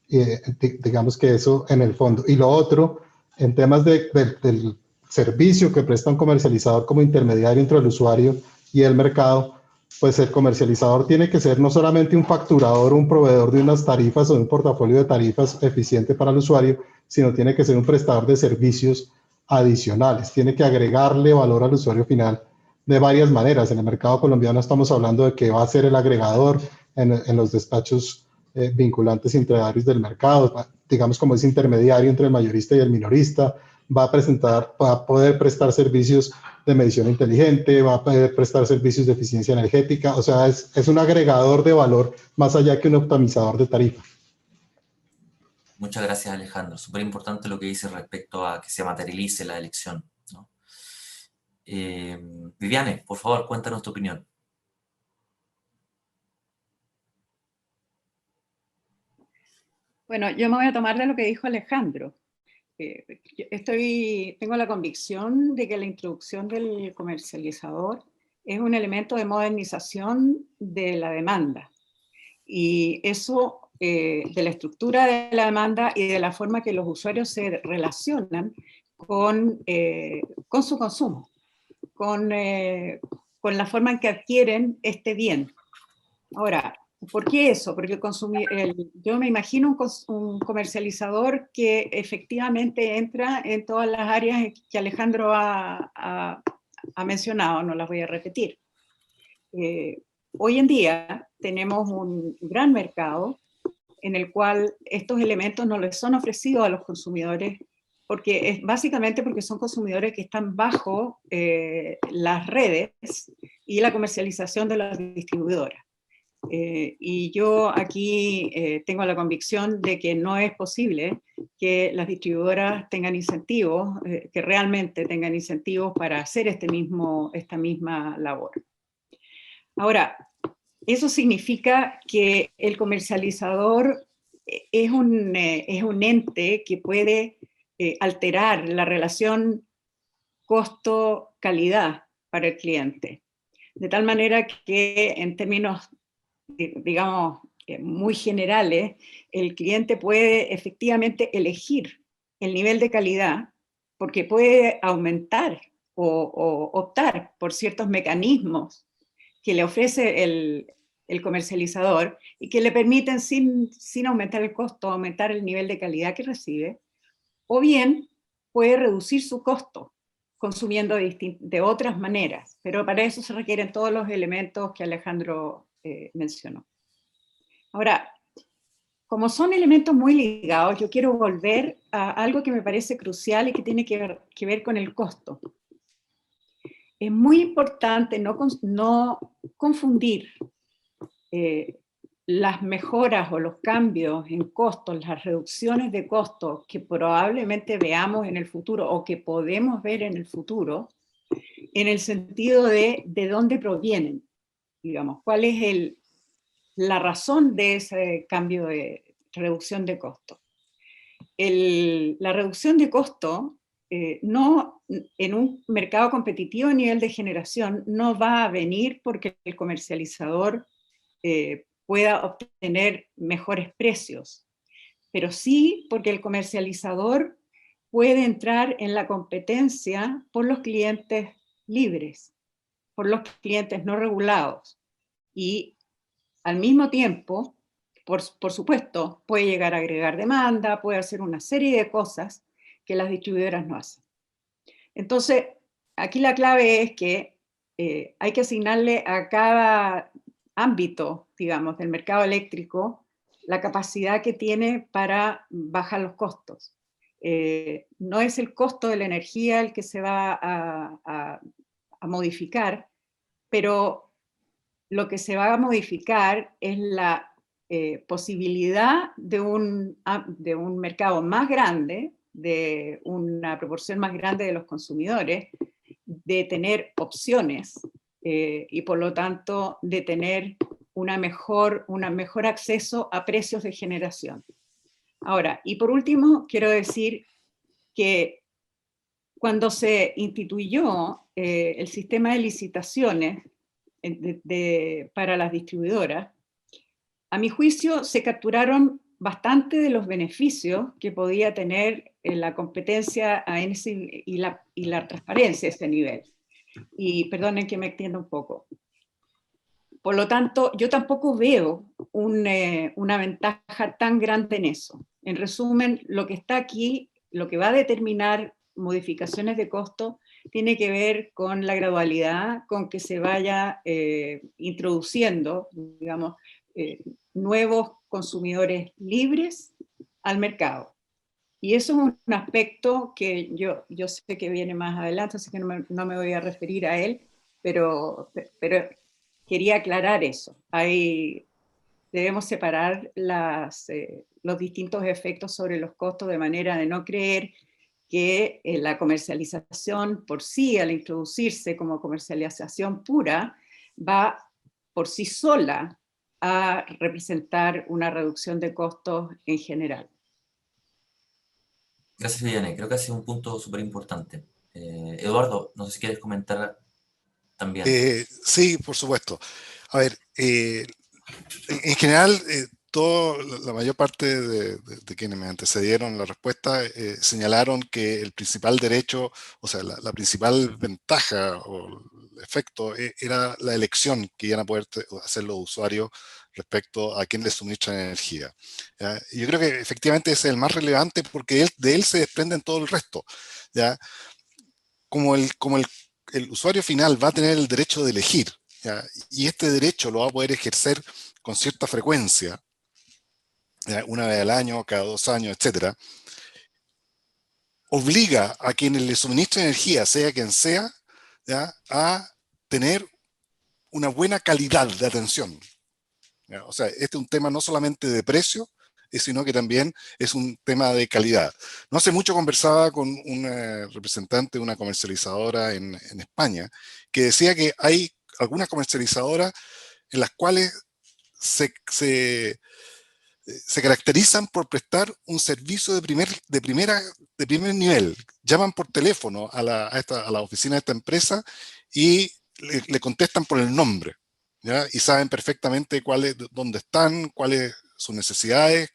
S7: Digamos que eso en el fondo. Y lo otro, en temas del servicio que presta un comercializador como intermediario entre el usuario y el mercado, pues el comercializador tiene que ser no solamente un facturador o un proveedor de unas tarifas o de un portafolio de tarifas eficiente para el usuario, sino tiene que ser un prestador de servicios adicionales. Tiene que agregarle valor al usuario final de varias maneras. En el mercado colombiano estamos hablando de que va a ser el agregador en los despachos vinculantes intradiarios del mercado, digamos como ese intermediario entre el mayorista y el minorista. va a poder prestar servicios de medición inteligente, va a poder prestar servicios de eficiencia energética, o sea, es un agregador de valor más allá que un optimizador de tarifa.
S1: Muchas gracias, Alejandro. Súper importante lo que dice respecto a que se materialice la elección, ¿no? Viviane, por favor, cuéntanos tu opinión.
S4: Bueno, yo me voy a tomar de lo que dijo Alejandro. Tengo la convicción de que la introducción del comercializador es un elemento de modernización de la demanda. Y eso, de la estructura de la demanda y de la forma que los usuarios se relacionan con su consumo, con la forma en que adquieren este bien. Ahora, ¿por qué eso? Porque yo me imagino un comercializador que efectivamente entra en todas las áreas que Alejandro ha mencionado, no las voy a repetir. Hoy en día tenemos un gran mercado en el cual estos elementos no les son ofrecidos a los consumidores, básicamente porque son consumidores que están bajo las redes y la comercialización de las distribuidoras. Y yo aquí tengo la convicción de que no es posible que las distribuidoras tengan incentivos, que realmente tengan incentivos para hacer esta misma labor. Ahora, eso significa que el comercializador es un ente que puede alterar la relación costo-calidad para el cliente, de tal manera que en términos, digamos, muy generales, el cliente puede efectivamente elegir el nivel de calidad porque puede aumentar o optar por ciertos mecanismos que le ofrece el comercializador y que le permiten, sin aumentar el costo, aumentar el nivel de calidad que recibe, o bien puede reducir su costo consumiendo de otras maneras, pero para eso se requieren todos los elementos que Alejandro mencionó. Ahora, como son elementos muy ligados, yo quiero volver a algo que me parece crucial y que tiene que ver con el costo. Es muy importante no confundir las mejoras o los cambios en costos, las reducciones de costos que probablemente veamos en el futuro o que podemos ver en el futuro, en el sentido de dónde provienen, digamos, cuál es la razón de ese cambio de reducción de costo. La reducción de costo no, en un mercado competitivo a nivel de generación, no va a venir porque el comercializador pueda obtener mejores precios, pero sí porque el comercializador puede entrar en la competencia por los clientes libres, por los clientes no regulados, y al mismo tiempo, por supuesto, puede llegar a agregar demanda, puede hacer una serie de cosas que las distribuidoras no hacen. Entonces, aquí la clave es que hay que asignarle a cada ámbito, digamos, del mercado eléctrico la capacidad que tiene para bajar los costos. No es el costo de la energía el que se va a modificar, pero lo que se va a modificar es la posibilidad de un mercado más grande, de una proporción más grande de los consumidores, de tener opciones y por lo tanto de tener un mejor acceso a precios de generación. Ahora, y por último, quiero decir que cuando se instituyó el sistema de licitaciones para las distribuidoras, a mi juicio se capturaron bastante de los beneficios que podía tener la competencia y la transparencia a ese nivel. Y perdonen que me extienda un poco. Por lo tanto, yo tampoco veo una ventaja tan grande en eso. En resumen, lo que está aquí, lo que va a determinar modificaciones de costo, tiene que ver con la gradualidad con que se vaya introduciendo, digamos, nuevos consumidores libres al mercado. Y eso es un aspecto que yo sé que viene más adelante, así que no me voy a referir a él, pero quería aclarar eso. Debemos separar los distintos efectos sobre los costos de manera de no creer que la comercialización por sí, al introducirse como comercialización pura, va por sí sola a representar una reducción de costos en general.
S1: Gracias, Viviane. Creo que ha sido un punto súper importante. Eduardo, no sé si quieres comentar también.
S2: Sí, por supuesto. A ver, en general, la mayor parte de quienes me antecedieron la respuesta señalaron que el principal derecho, o sea, la principal ventaja o efecto era la elección que iban a poder hacer los usuarios respecto a quién les suministra energía. ¿Ya? Y yo creo que efectivamente ese es el más relevante porque de él se desprenden todo el resto. ¿Ya? Como el usuario final va a tener el derecho de elegir, ¿ya? Y este derecho lo va a poder ejercer con cierta frecuencia, ¿ya? Una vez al año, cada 2 años, etc. Obliga a quienes le suministren energía, sea quien sea, ¿ya? A tener una buena calidad de atención. ¿Ya? O sea, este es un tema no solamente de precio, sino que también es un tema de calidad. No hace mucho conversaba con un representante de una comercializadora en España, que decía que hay algunas comercializadoras en las cuales se caracterizan por prestar un servicio de primer nivel. Llaman por teléfono a la oficina de esta empresa y le contestan por el nombre, ¿ya? Y saben perfectamente dónde están, cuáles sus necesidades,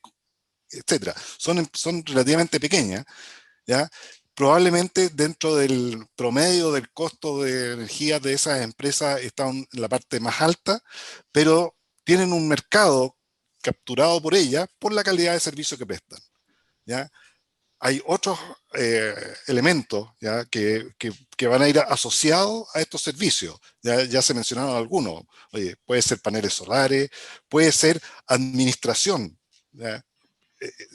S2: etcétera. Son relativamente pequeñas, ¿ya? Probablemente dentro del promedio del costo de energía de esas empresas están en la parte más alta, pero tienen un mercado capturado por ellas por la calidad de servicio que prestan, ¿ya? Hay otros elementos, ¿ya? Que van a ir asociados a estos servicios. Ya se mencionaron algunos. Oye, puede ser paneles solares, puede ser administración, ¿ya?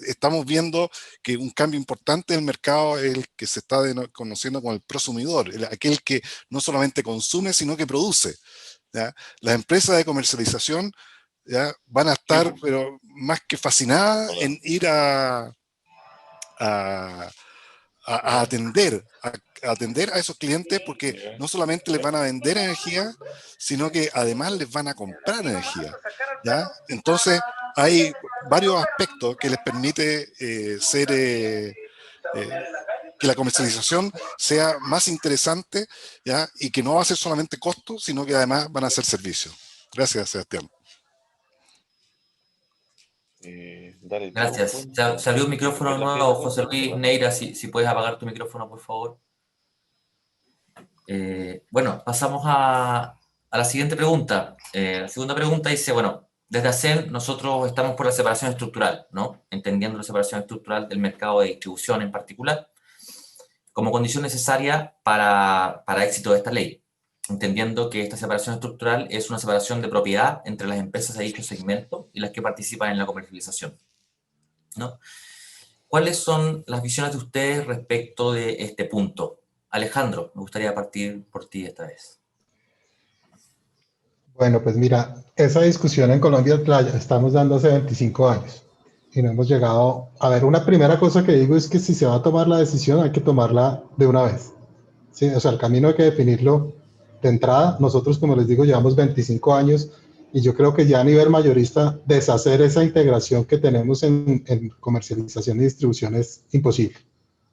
S2: Estamos viendo que un cambio importante del mercado es el que se está conociendo como el prosumidor, aquel que no solamente consume, sino que produce, ¿ya? Las empresas de comercialización, ¿ya? Van a estar pero más que fascinadas en ir a atender a esos clientes, porque no solamente les van a vender energía, sino que además les van a comprar energía, ¿ya? Entonces hay varios aspectos que les permite que la comercialización sea más interesante, ¿ya? Y que no va a ser solamente costo, sino que además van a ser servicios. Gracias, Sebastián.
S1: Gracias. Salió un micrófono nuevo, José Luis Neira, si puedes apagar tu micrófono, por favor. Bueno, pasamos a la siguiente pregunta. La segunda pregunta dice, bueno, desde ACEN nosotros estamos por la separación estructural, ¿no? Entendiendo la separación estructural del mercado de distribución en particular, como condición necesaria para éxito de esta ley, entendiendo que esta separación estructural es una separación de propiedad entre las empresas de dicho segmento y las que participan en la comercialización, ¿no? ¿Cuáles son las visiones de ustedes respecto de este punto? Alejandro, me gustaría partir por ti esta vez.
S7: Bueno, pues mira, esa discusión en Colombia la estamos dando hace 25 años y no hemos llegado a ver. Una primera cosa que digo es que si se va a tomar la decisión hay que tomarla de una vez, ¿sí? O sea, el camino hay que definirlo de entrada. Nosotros, como les digo, llevamos 25 años y yo creo que ya a nivel mayorista deshacer esa integración que tenemos en comercialización y distribución es imposible.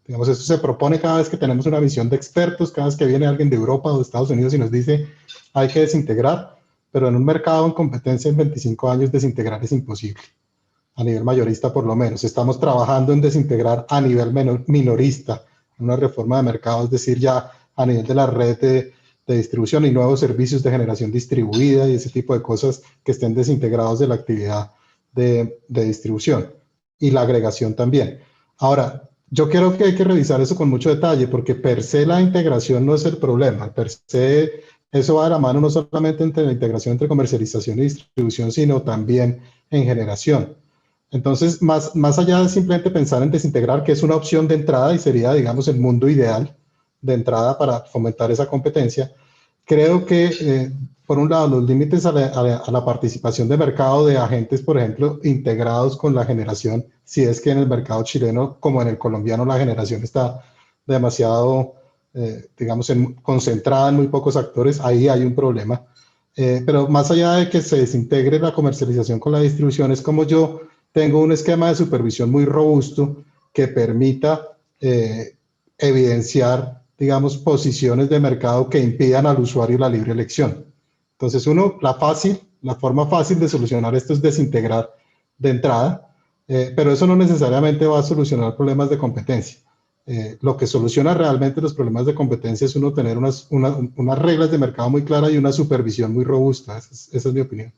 S7: Digamos, eso se propone cada vez que tenemos una visión de expertos, cada vez que viene alguien de Europa o de Estados Unidos y nos dice hay que desintegrar, pero en un mercado en competencia en 25 años desintegrar es imposible, a nivel mayorista por lo menos. Estamos trabajando en desintegrar a nivel minorista, una reforma de mercado, es decir, ya a nivel de la red de distribución y nuevos servicios de generación distribuida y ese tipo de cosas que estén desintegrados de la actividad de distribución y la agregación también. Ahora, yo creo que hay que revisar eso con mucho detalle porque per se la integración no es el problema, per se eso va de la mano no solamente entre la integración entre comercialización y distribución, sino también en generación. Entonces, más allá de simplemente pensar en desintegrar, que es una opción de entrada y sería, digamos, el mundo ideal de entrada para fomentar esa competencia, creo que, por un lado, los límites a la participación de mercado de agentes, por ejemplo, integrados con la generación, si es que en el mercado chileno, como en el colombiano, la generación está demasiado, digamos, concentrada en muy pocos actores, ahí hay un problema. Pero más allá de que se desintegre la comercialización con la distribución, es como yo tengo un esquema de supervisión muy robusto que permita evidenciar, digamos, posiciones de mercado que impidan al usuario la libre elección. Entonces, la forma fácil de solucionar esto es desintegrar de entrada, pero eso no necesariamente va a solucionar problemas de competencia. Lo que soluciona realmente los problemas de competencia es uno tener unas reglas de mercado muy claras y una supervisión muy robusta. Esa es mi opinión.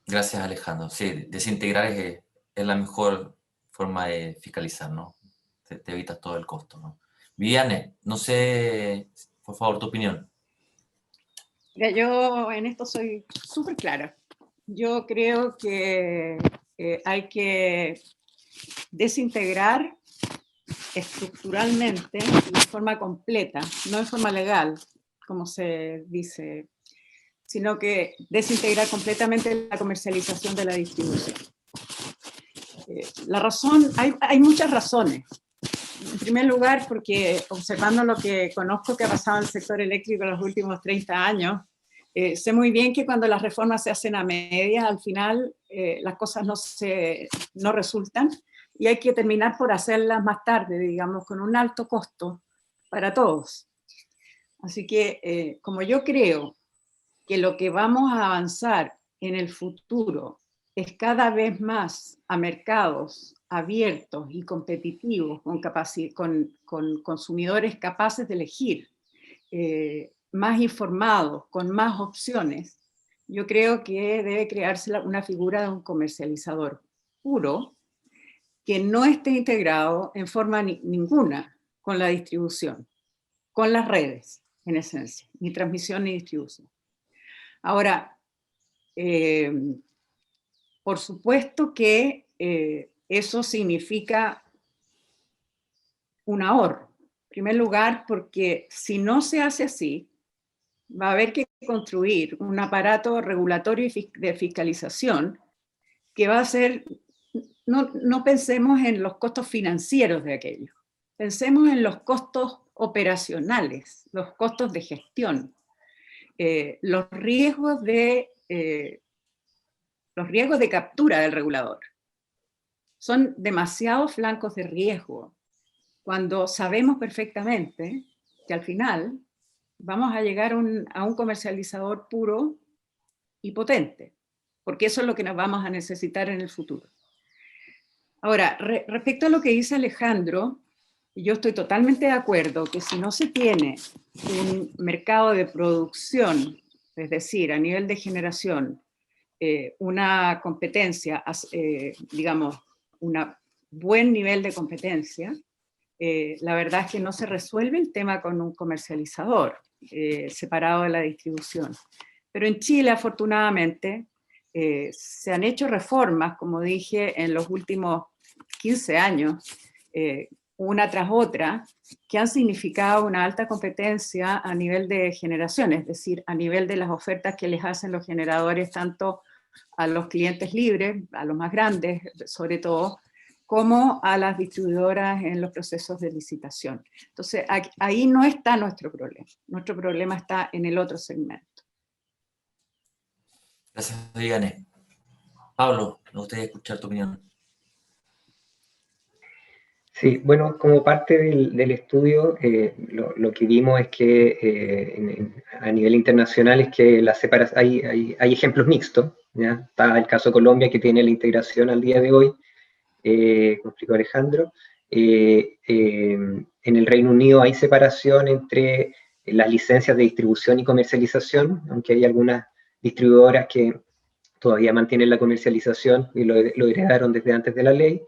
S1: Gracias, Alejandro. Sí, desintegrar es la mejor forma de fiscalizar, ¿no? Te evitas todo el costo, ¿no? Viviane, no sé, por favor, tu opinión.
S4: Mira, yo en esto soy súper clara. Yo creo que hay que desintegrar estructuralmente de forma completa, no de forma legal, como se dice, sino que desintegrar completamente la comercialización de la distribución. La razón, hay muchas razones. En primer lugar, porque observando lo que conozco que ha pasado en el sector eléctrico en los últimos 30 años, sé muy bien que cuando las reformas se hacen a medias, al final las cosas no resultan y hay que terminar por hacerlas más tarde, digamos, con un alto costo para todos. Así que, como yo creo que lo que vamos a avanzar en el futuro es cada vez más a mercados abiertos y competitivos, con consumidores capaces de elegir, más informados, con más opciones, yo creo que debe crearse una figura de un comercializador puro que no esté integrado en forma ninguna con la distribución, con las redes, en esencia, ni transmisión ni distribución. Ahora, por supuesto que eso significa un ahorro. En primer lugar, porque si no se hace así, va a haber que construir un aparato regulatorio y de fiscalización que va a ser, no pensemos en los costos financieros de aquello, pensemos en los costos operacionales, los costos de gestión, los riesgos de captura del regulador. Son demasiados flancos de riesgo cuando sabemos perfectamente que al final vamos a llegar a un comercializador puro y potente, porque eso es lo que nos vamos a necesitar en el futuro. Ahora, respecto a lo que dice Alejandro, yo estoy totalmente de acuerdo que si no se tiene un mercado de producción, es decir, a nivel de generación, una competencia, digamos, un buen nivel de competencia, la verdad es que no se resuelve el tema con un comercializador separado de la distribución. Pero en Chile, afortunadamente, se han hecho reformas, como dije, en los últimos 15 años, una tras otra, que han significado una alta competencia a nivel de generación, es decir, a nivel de las ofertas que les hacen los generadores, tanto a los clientes libres, a los más grandes sobre todo, como a las distribuidoras en los procesos de licitación. Entonces, ahí no está nuestro problema está en el otro segmento.
S1: Gracias, Viviane. Pablo, me gustaría escuchar tu opinión.
S6: Sí, bueno, como parte del estudio, lo que vimos es que a nivel internacional es que hay ejemplos mixtos, ¿ya? Está el caso de Colombia, que tiene la integración al día de hoy, como explicó Alejandro. En el Reino Unido hay separación entre las licencias de distribución y comercialización, aunque hay algunas distribuidoras que todavía mantienen la comercialización y lo heredaron desde antes de la ley.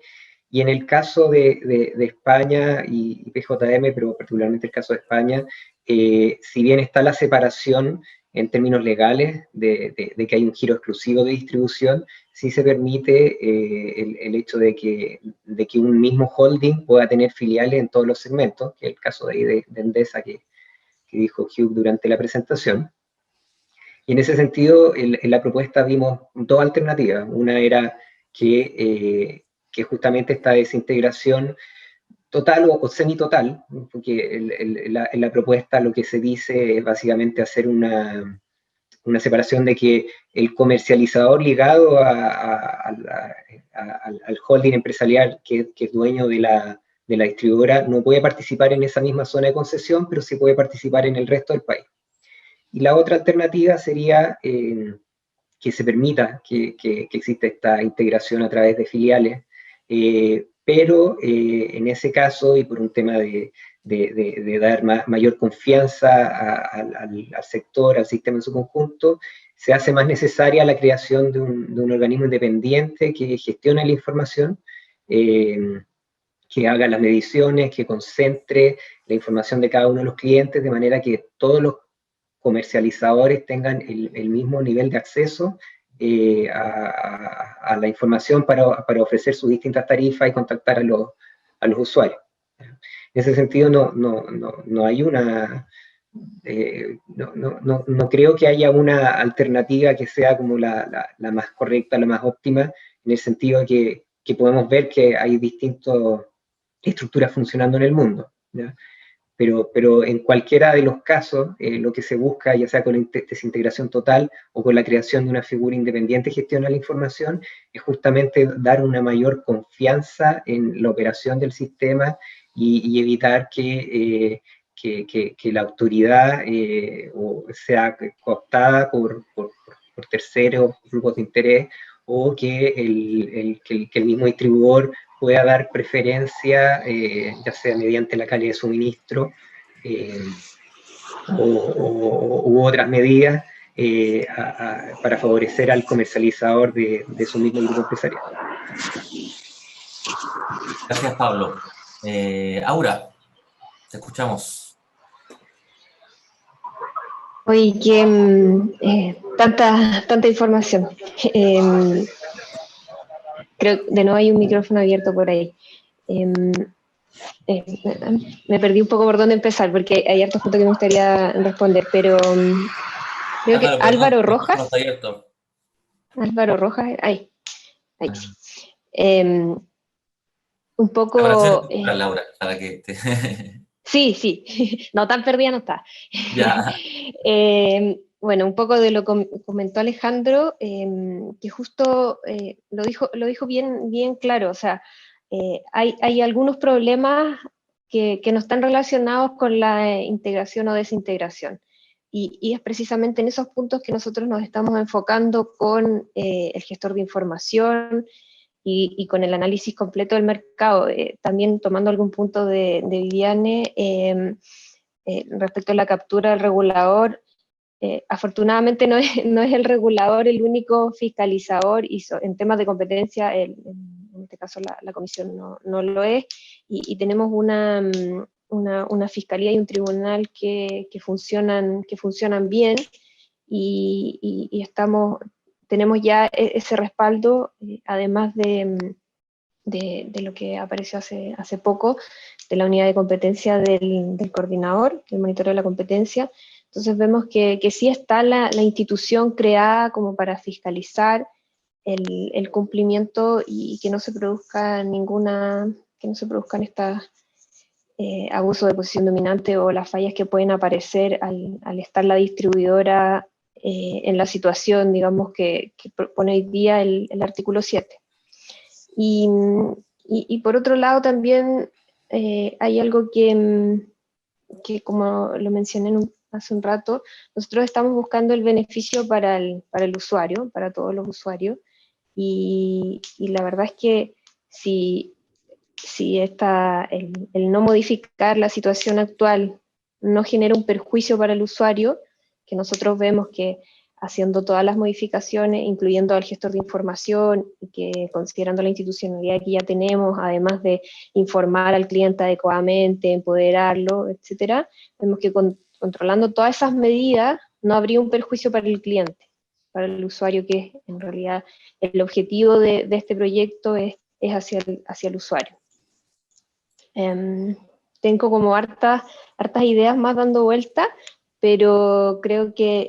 S6: Y en el caso de España y PJM, pero particularmente el caso de España, si bien está la separación, en términos legales de que hay un giro exclusivo de distribución, sí se permite el hecho de que un mismo holding pueda tener filiales en todos los segmentos, que es el caso de ahí de Endesa que dijo Hugh durante la presentación. Y en ese sentido, en la propuesta vimos dos alternativas. Una era que justamente esta desintegración total o semitotal, porque en la propuesta lo que se dice es básicamente hacer una separación de que el comercializador ligado al holding empresarial que es dueño de la distribuidora no puede participar en esa misma zona de concesión, pero sí puede participar en el resto del país. Y la otra alternativa sería que se permita que exista esta integración a través de filiales, pero en ese caso, y por un tema de dar mayor confianza al sector, al sistema en su conjunto, se hace más necesaria la creación de un organismo independiente que gestione la información, que haga las mediciones, que concentre la información de cada uno de los clientes, de manera que todos los comercializadores tengan el mismo nivel de acceso a la información para ofrecer sus distintas tarifas y contactar a los usuarios. En ese sentido, no hay una... no creo que haya una alternativa que sea como la más correcta, la más óptima, en el sentido de que podemos ver que hay distintas estructuras funcionando en el mundo, ¿ya? Pero en cualquiera de los casos, lo que se busca, ya sea con la desintegración total o con la creación de una figura independiente que gestiona la información, es justamente dar una mayor confianza en la operación del sistema y evitar que la autoridad sea cooptada por terceros, grupos de interés, o que el mismo distribuidor pueda dar preferencia, ya sea mediante la calidad de suministro u otras medidas para favorecer al comercializador de su mismo grupo empresarial.
S1: Gracias, Pablo. Aura, te escuchamos.
S5: Oye, que tanta información. Creo que de nuevo hay un micrófono abierto por ahí. Me perdí un poco por dónde empezar, porque hay hartos puntos que me gustaría responder, pero creo que Álvaro Rojas. Álvaro Rojas, ahí sí. Un poco...
S1: Laura, para que te...
S5: Sí, no tan perdida no está.
S1: Ya.
S5: Bueno, un poco de lo que comentó Alejandro, que justo lo dijo bien claro, o sea, hay algunos problemas que no están relacionados con la integración o desintegración, y es precisamente en esos puntos que nosotros nos estamos enfocando con el gestor de información y con el análisis completo del mercado, también tomando algún punto de Viviane respecto a la captura del regulador. Afortunadamente no es el regulador el único fiscalizador, y en temas de competencia, en este caso la comisión no lo es, y tenemos una fiscalía y un tribunal que funcionan bien, y tenemos ya ese respaldo, además de lo que apareció hace poco, de la unidad de competencia del coordinador, del monitoreo de la competencia. Entonces vemos que sí está la institución creada como para fiscalizar el cumplimiento, y que no se produzcan estos abusos de posición dominante o las fallas que pueden aparecer al estar la distribuidora en la situación, digamos, que propone hoy día el artículo 7. Y por otro lado también hay algo que como lo mencioné hace un rato, nosotros estamos buscando el beneficio para el usuario, para todos los usuarios, y la verdad es que si el no modificar la situación actual no genera un perjuicio para el usuario, que nosotros vemos que haciendo todas las modificaciones, incluyendo al gestor de información, y que considerando la institucionalidad que ya tenemos, además de informar al cliente adecuadamente, empoderarlo, etcétera, vemos que controlando todas esas medidas no habría un perjuicio para el cliente, para el usuario, que es en realidad el objetivo de este proyecto es hacia el usuario. Tengo como hartas ideas más dando vuelta, pero creo que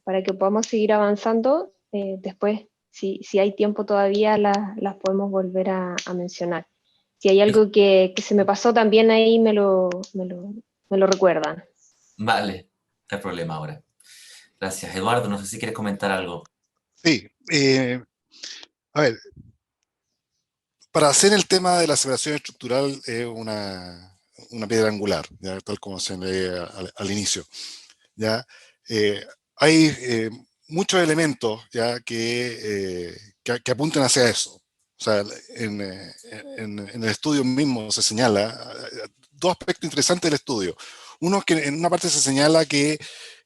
S5: para que podamos seguir avanzando, después, si hay tiempo todavía, las podemos volver a mencionar. Si hay algo que se me pasó también ahí, me lo recuerdan.
S1: Vale, no hay problema ahora. Gracias. Eduardo, no sé si quieres comentar algo.
S2: Sí, a ver, para hacer el tema de la separación estructural es una piedra angular, ¿ya? Tal como se lee al inicio. ¿Ya? Hay muchos elementos, ¿ya? que apuntan hacia eso. O sea, en el estudio mismo se señala dos aspectos interesantes del estudio. Uno es que en una parte se señala que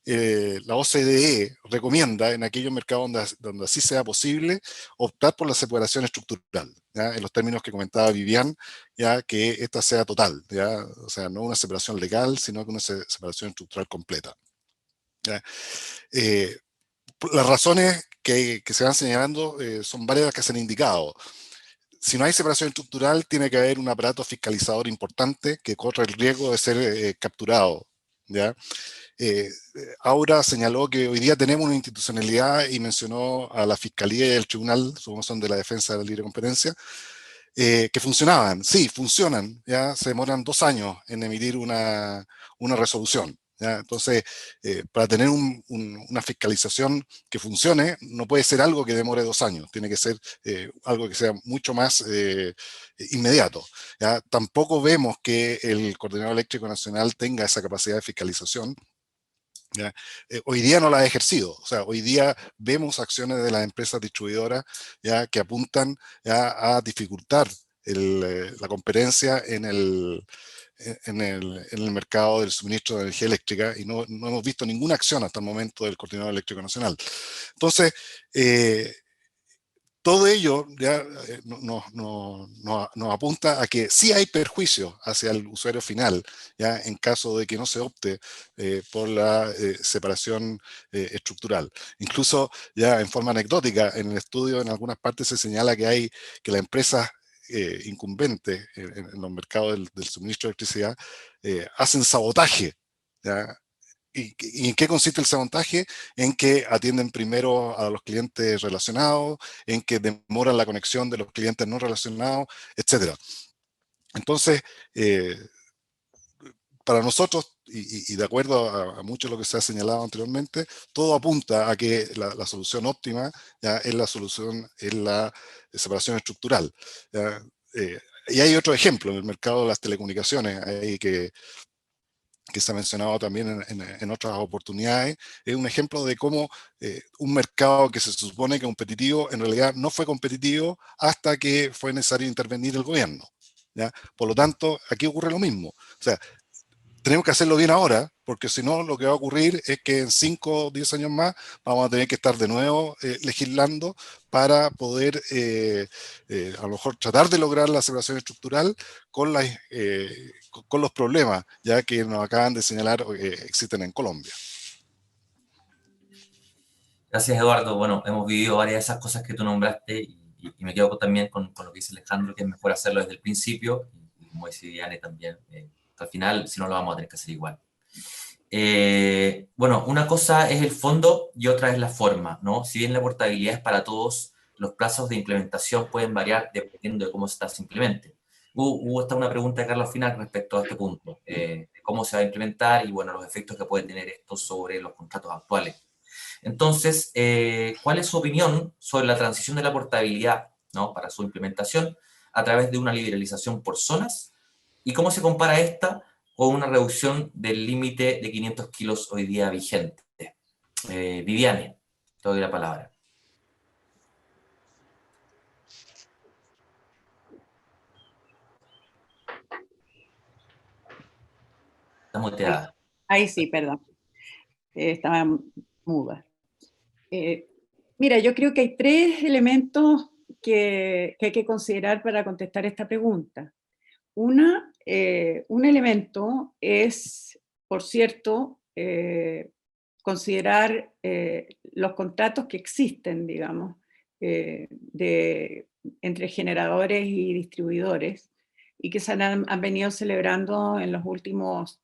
S2: la OCDE recomienda en aquellos mercados donde así sea posible optar por la separación estructural, ¿ya? En los términos que comentaba Vivian, ya que esta sea total, ¿ya? O sea, no una separación legal, sino que una separación estructural completa. ¿Ya? Las razones que se van señalando son varias las que se han indicado. Si no hay separación estructural, tiene que haber un aparato fiscalizador importante que corre el riesgo de ser capturado, ¿ya? Aura señaló que hoy día tenemos una institucionalidad y mencionó a la Fiscalía y el Tribunal, son de la Defensa de la Libre Competencia, que funcionaban. Sí, funcionan, ya se demoran 2 años en emitir una resolución. ¿Ya? Entonces, para tener una fiscalización que funcione, no puede ser algo que demore 2 años, tiene que ser algo que sea mucho más inmediato. ¿Ya? Tampoco vemos que el Coordinador Eléctrico Nacional tenga esa capacidad de fiscalización. ¿Ya? Hoy día no la ha ejercido, o sea, hoy día vemos acciones de las empresas distribuidoras, ¿ya? Que apuntan, ¿ya? A dificultar la competencia en el mercado del suministro de energía eléctrica, y no hemos visto ninguna acción hasta el momento del Coordinador Eléctrico Nacional. Entonces, todo ello ya nos apunta a que sí hay perjuicio hacia el usuario final, ya en caso de que no se opte por la separación estructural. Incluso ya en forma anecdótica, en el estudio en algunas partes se señala que las empresas incumbentes en los mercados del suministro de electricidad hacen sabotaje, ¿ya? ¿Y en qué consiste el sabotaje? En que atienden primero a los clientes relacionados, en que demoran la conexión de los clientes no relacionados, etc. Entonces, para nosotros, y de acuerdo a mucho de lo que se ha señalado anteriormente, todo apunta a que la solución óptima, ¿ya? Es la solución, es la separación estructural, ¿ya? Y hay otro ejemplo en el mercado de las telecomunicaciones, ahí que se ha mencionado también en otras oportunidades, es un ejemplo de cómo un mercado que se supone que es competitivo, en realidad no fue competitivo hasta que fue necesario intervenir el gobierno, ¿ya? Por lo tanto, aquí ocurre lo mismo. O sea, tenemos que hacerlo bien ahora, porque si no, lo que va a ocurrir es que en 5 o 10 años más vamos a tener que estar de nuevo legislando para poder a lo mejor tratar de lograr la separación estructural con los problemas ya que nos acaban de señalar que existen en Colombia.
S1: Gracias, Eduardo. Bueno, hemos vivido varias de esas cosas que tú nombraste y me quedo también con lo que dice Alejandro, que es mejor hacerlo desde el principio, y como dice Diane también, al final, si no, lo vamos a tener que hacer igual. Bueno, una cosa es el fondo y otra es la forma, ¿no? Si bien la portabilidad es para todos, los plazos de implementación pueden variar dependiendo de cómo se implemente. Hubo hasta una pregunta de Carlos al final respecto a este punto, de cómo se va a implementar y, bueno, los efectos que puede tener esto sobre los contratos actuales. Entonces, ¿cuál es su opinión sobre la transición de la portabilidad, ¿no? Para su implementación a través de una liberalización por zonas? ¿Y cómo se compara esta con una reducción del límite de 500 kilos hoy día vigente? Viviane, te doy la palabra. Está muteada.
S4: Ahí sí, perdón. Estaba muda. Mira, yo creo que hay 3 elementos que hay que considerar para contestar esta pregunta. Un elemento es, por cierto, considerar los contratos que existen, digamos, entre generadores y distribuidores, y que se han venido celebrando en los últimos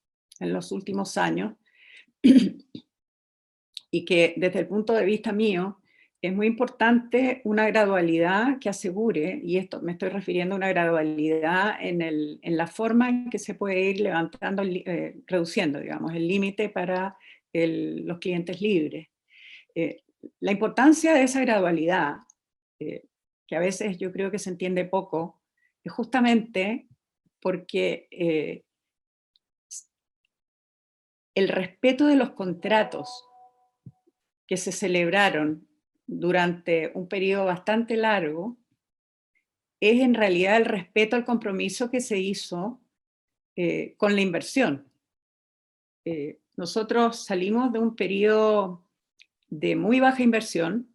S4: años, y que desde el punto de vista mío es muy importante una gradualidad que asegure, y esto me estoy refiriendo a una gradualidad en la forma en que se puede ir levantando, reduciendo, digamos, el límite para los clientes libres. La importancia de esa gradualidad, que a veces yo creo que se entiende poco, es justamente porque el respeto de los contratos que se celebraron durante un periodo bastante largo es en realidad el respeto al compromiso que se hizo con la inversión. Nosotros salimos de un periodo de muy baja inversión,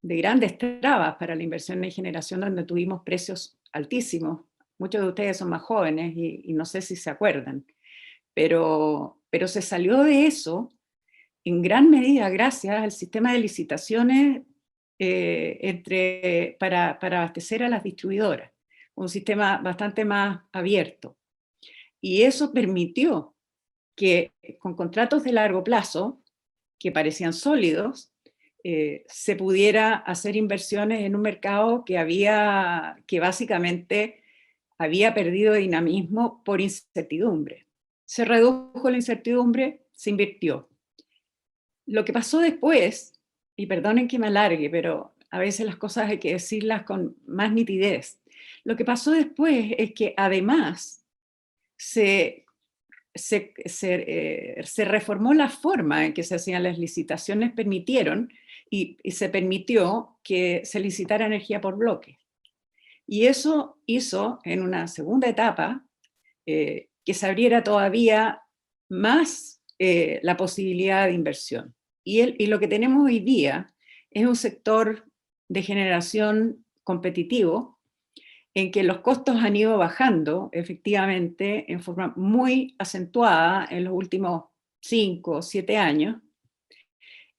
S4: de grandes trabas para la inversión en generación, donde tuvimos precios altísimos. Muchos de ustedes son más jóvenes y no sé si se acuerdan, pero se salió de eso en gran medida gracias al sistema de licitaciones para abastecer a las distribuidoras, un sistema bastante más abierto. Y eso permitió que con contratos de largo plazo, que parecían sólidos, se pudiera hacer inversiones en un mercado que básicamente había perdido dinamismo por incertidumbre. Se redujo la incertidumbre, se invirtió. Lo que pasó después, y perdonen que me alargue, pero a veces las cosas hay que decirlas con más nitidez. Lo que pasó después es que además se reformó la forma en que se hacían las licitaciones, y se permitió que se licitara energía por bloque. Y eso hizo, en una segunda etapa, que se abriera todavía más la posibilidad de inversión. Y lo que tenemos hoy día es un sector de generación competitivo, en que los costos han ido bajando efectivamente en forma muy acentuada en los últimos 5 o 7 años.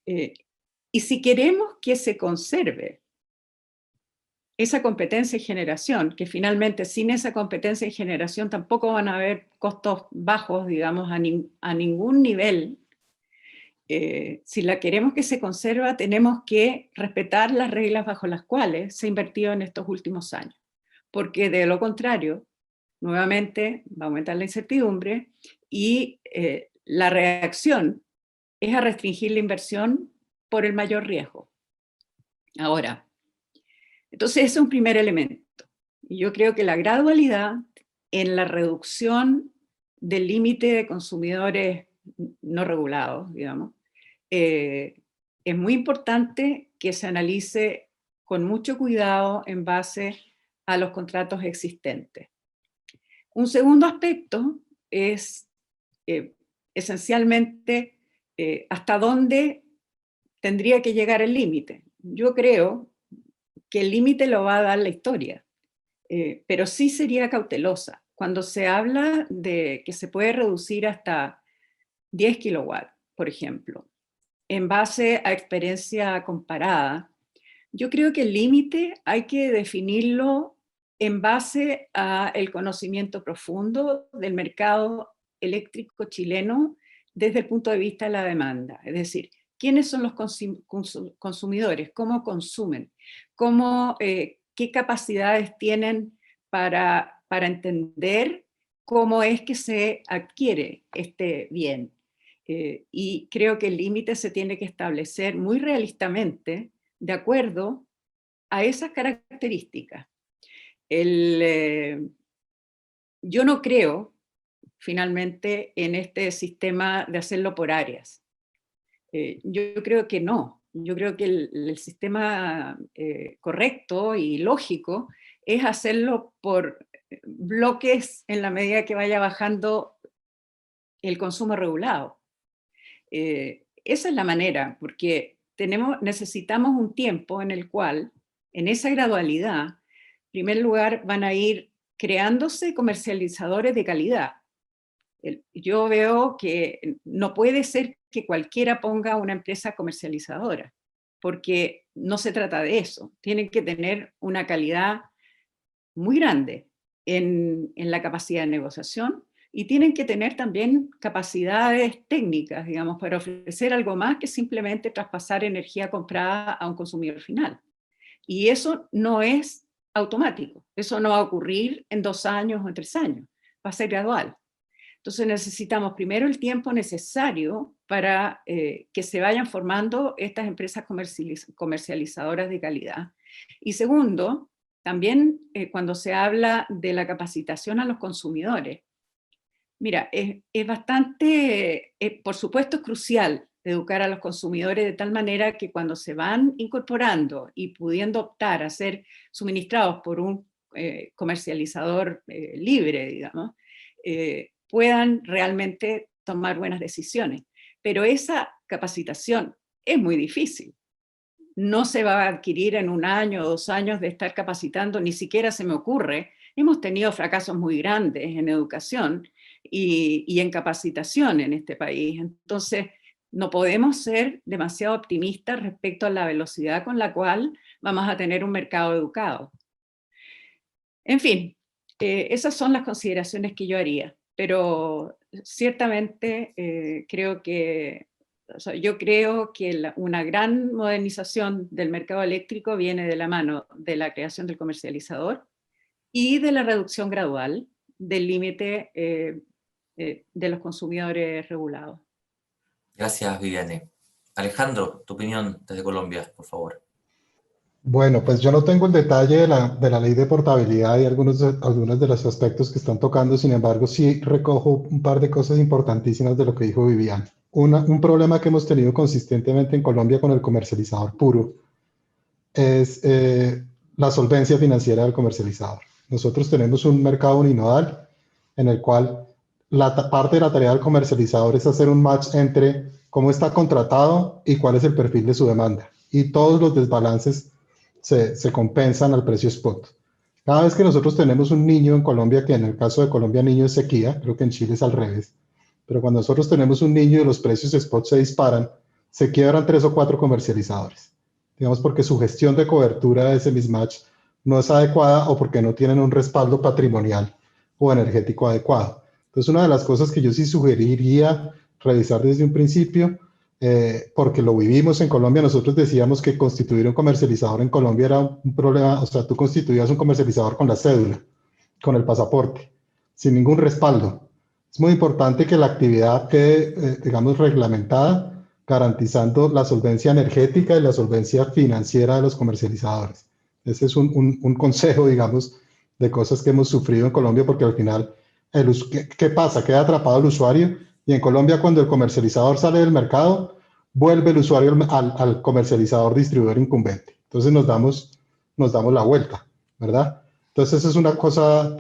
S4: Y si queremos que se conserve esa competencia en generación, que finalmente sin esa competencia en generación tampoco van a haber costos bajos, digamos, a ningún nivel, si la queremos que se conserva, tenemos que respetar las reglas bajo las cuales se ha invertido en estos últimos años. Porque de lo contrario, nuevamente va a aumentar la incertidumbre y la reacción es a restringir la inversión por el mayor riesgo. Ahora, entonces ese es un primer elemento. Y yo creo que la gradualidad en la reducción del límite de consumidores no regulados, digamos, es muy importante que se analice con mucho cuidado en base a los contratos existentes. Un segundo aspecto es esencialmente hasta dónde tendría que llegar el límite. Yo creo que el límite lo va a dar la historia, pero sí sería cautelosa. Cuando se habla de que se puede reducir hasta 10 kilowatts, por ejemplo, en base a experiencia comparada, yo creo que el límite hay que definirlo en base al conocimiento profundo del mercado eléctrico chileno desde el punto de vista de la demanda. Es decir, ¿quiénes son los consumidores? ¿Cómo consumen? ¿Qué capacidades tienen para entender cómo es que se adquiere este bien? Y creo que el límite se tiene que establecer muy realistamente de acuerdo a esas características. Yo no creo, finalmente, en este sistema de hacerlo por áreas. Yo creo que no. Yo creo que el sistema correcto y lógico es hacerlo por bloques en la medida que vaya bajando el consumo regulado. Esa es la manera, porque necesitamos un tiempo en el cual, en esa gradualidad, en primer lugar van a ir creándose comercializadores de calidad. Yo veo que no puede ser que cualquiera ponga una empresa comercializadora, porque no se trata de eso. Tienen que tener una calidad muy grande en la capacidad de negociación y tienen que tener también capacidades técnicas, digamos, para ofrecer algo más que simplemente traspasar energía comprada a un consumidor final. Y eso no es automático, eso no va a ocurrir en 2 años o en 3 años, va a ser gradual. Entonces necesitamos primero el tiempo necesario para que se vayan formando estas empresas comercializadoras de calidad. Y segundo, también cuando se habla de la capacitación a los consumidores, mira, es bastante, por supuesto es crucial educar a los consumidores de tal manera que cuando se van incorporando y pudiendo optar a ser suministrados por un comercializador libre, digamos, puedan realmente tomar buenas decisiones. Pero esa capacitación es muy difícil. No se va a adquirir en 1 año o 2 años de estar capacitando, ni siquiera se me ocurre. Hemos tenido fracasos muy grandes en educación y en capacitación en este país. Entonces, no podemos ser demasiado optimistas respecto a la velocidad con la cual vamos a tener un mercado educado. En fin, esas son las consideraciones que yo haría, pero ciertamente creo que, yo creo que una gran modernización del mercado eléctrico viene de la mano de la creación del comercializador y de la reducción gradual del límite de los consumidores regulados.
S1: Gracias, Viviane. Alejandro, tu opinión desde Colombia, por favor.
S7: Bueno, pues yo no tengo el detalle de la ley de portabilidad y algunos de los aspectos que están tocando, sin embargo, sí recojo un par de cosas importantísimas de lo que dijo Viviane. Un problema que hemos tenido consistentemente en Colombia con el comercializador puro es la solvencia financiera del comercializador. Nosotros tenemos un mercado uninodal en el cual parte de la tarea del comercializador es hacer un match entre cómo está contratado y cuál es el perfil de su demanda. Y todos los desbalances se compensan al precio spot. Cada vez que nosotros tenemos un niño en Colombia, que en el caso de Colombia niño es sequía, creo que en Chile es al revés, pero cuando nosotros tenemos un niño y los precios spot se disparan, se quiebran 3 o 4 comercializadores. Digamos porque su gestión de cobertura de ese mismatch no es adecuada o porque no tienen un respaldo patrimonial o energético adecuado. Entonces, una de las cosas que yo sí sugeriría revisar desde un principio, porque lo vivimos en Colombia, nosotros decíamos que constituir un comercializador en Colombia era un problema, o sea, tú constituías un comercializador con la cédula, con el pasaporte, sin ningún respaldo. Es muy importante que la actividad quede, digamos, reglamentada, garantizando la solvencia energética y la solvencia financiera de los comercializadores. Ese es un consejo, digamos, de cosas que hemos sufrido en Colombia, porque al final, ¿qué pasa? Queda atrapado el usuario, y en Colombia cuando el comercializador sale del mercado, vuelve el usuario al comercializador distribuidor incumbente. Entonces nos damos la vuelta, ¿verdad? Entonces esa es una cosa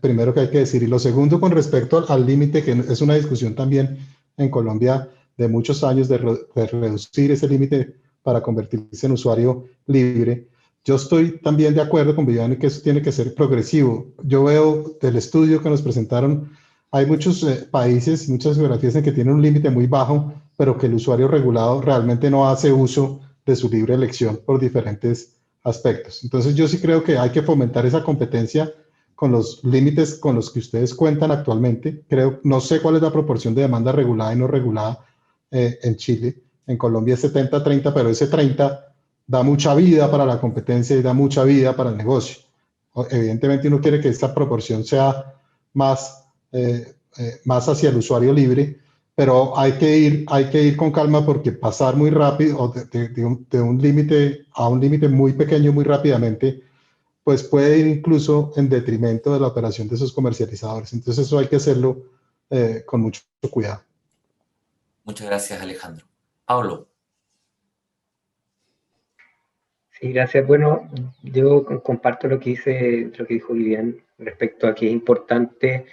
S7: primero que hay que decir. Y lo segundo, con respecto al límite, que es una discusión también en Colombia de muchos años de reducir ese límite para convertirse en usuario libre. Yo estoy también de acuerdo con Viviane que eso tiene que ser progresivo. Yo veo del estudio que nos presentaron, hay muchos países, muchas geografías en que tienen un límite muy bajo, pero que el usuario regulado realmente no hace uso de su libre elección por diferentes aspectos. Entonces yo sí creo que hay que fomentar esa competencia con los límites con los que ustedes cuentan actualmente. No sé cuál es la proporción de demanda regulada y no regulada en Chile. En Colombia es 70-30, pero ese 30 da mucha vida para la competencia y da mucha vida para el negocio. Evidentemente uno quiere que esta proporción sea más hacia el usuario libre, pero hay que ir con calma, porque pasar muy rápido de un límite a un límite muy pequeño muy rápidamente, pues puede ir incluso en detrimento de la operación de esos comercializadores. Entonces eso hay que hacerlo con mucho cuidado.
S1: Muchas gracias, Alejandro. Pablo.
S6: Sí, gracias. Bueno, yo comparto lo que dijo Viviane respecto a que es importante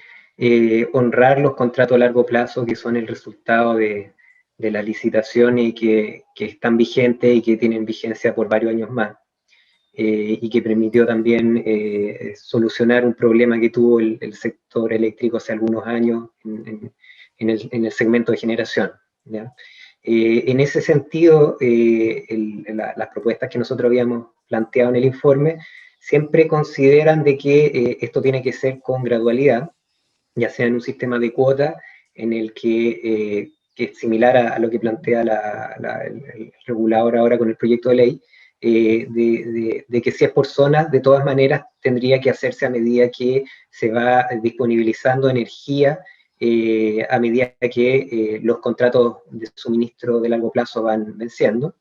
S6: honrar los contratos a largo plazo, que son el resultado de la licitación y que están vigentes y que tienen vigencia por varios años más. y que permitió también solucionar un problema que tuvo el sector eléctrico hace algunos años en el segmento de generación, ¿ya? En ese sentido, las propuestas que nosotros habíamos planteado en el informe siempre consideran de que esto tiene que ser con gradualidad, ya sea en un sistema de cuota en el que es similar a lo que plantea el regulador ahora con el proyecto de ley, de que si es por zonas, de todas maneras tendría que hacerse a medida que se va disponibilizando energía, a medida que los contratos de suministro de largo plazo van venciendo.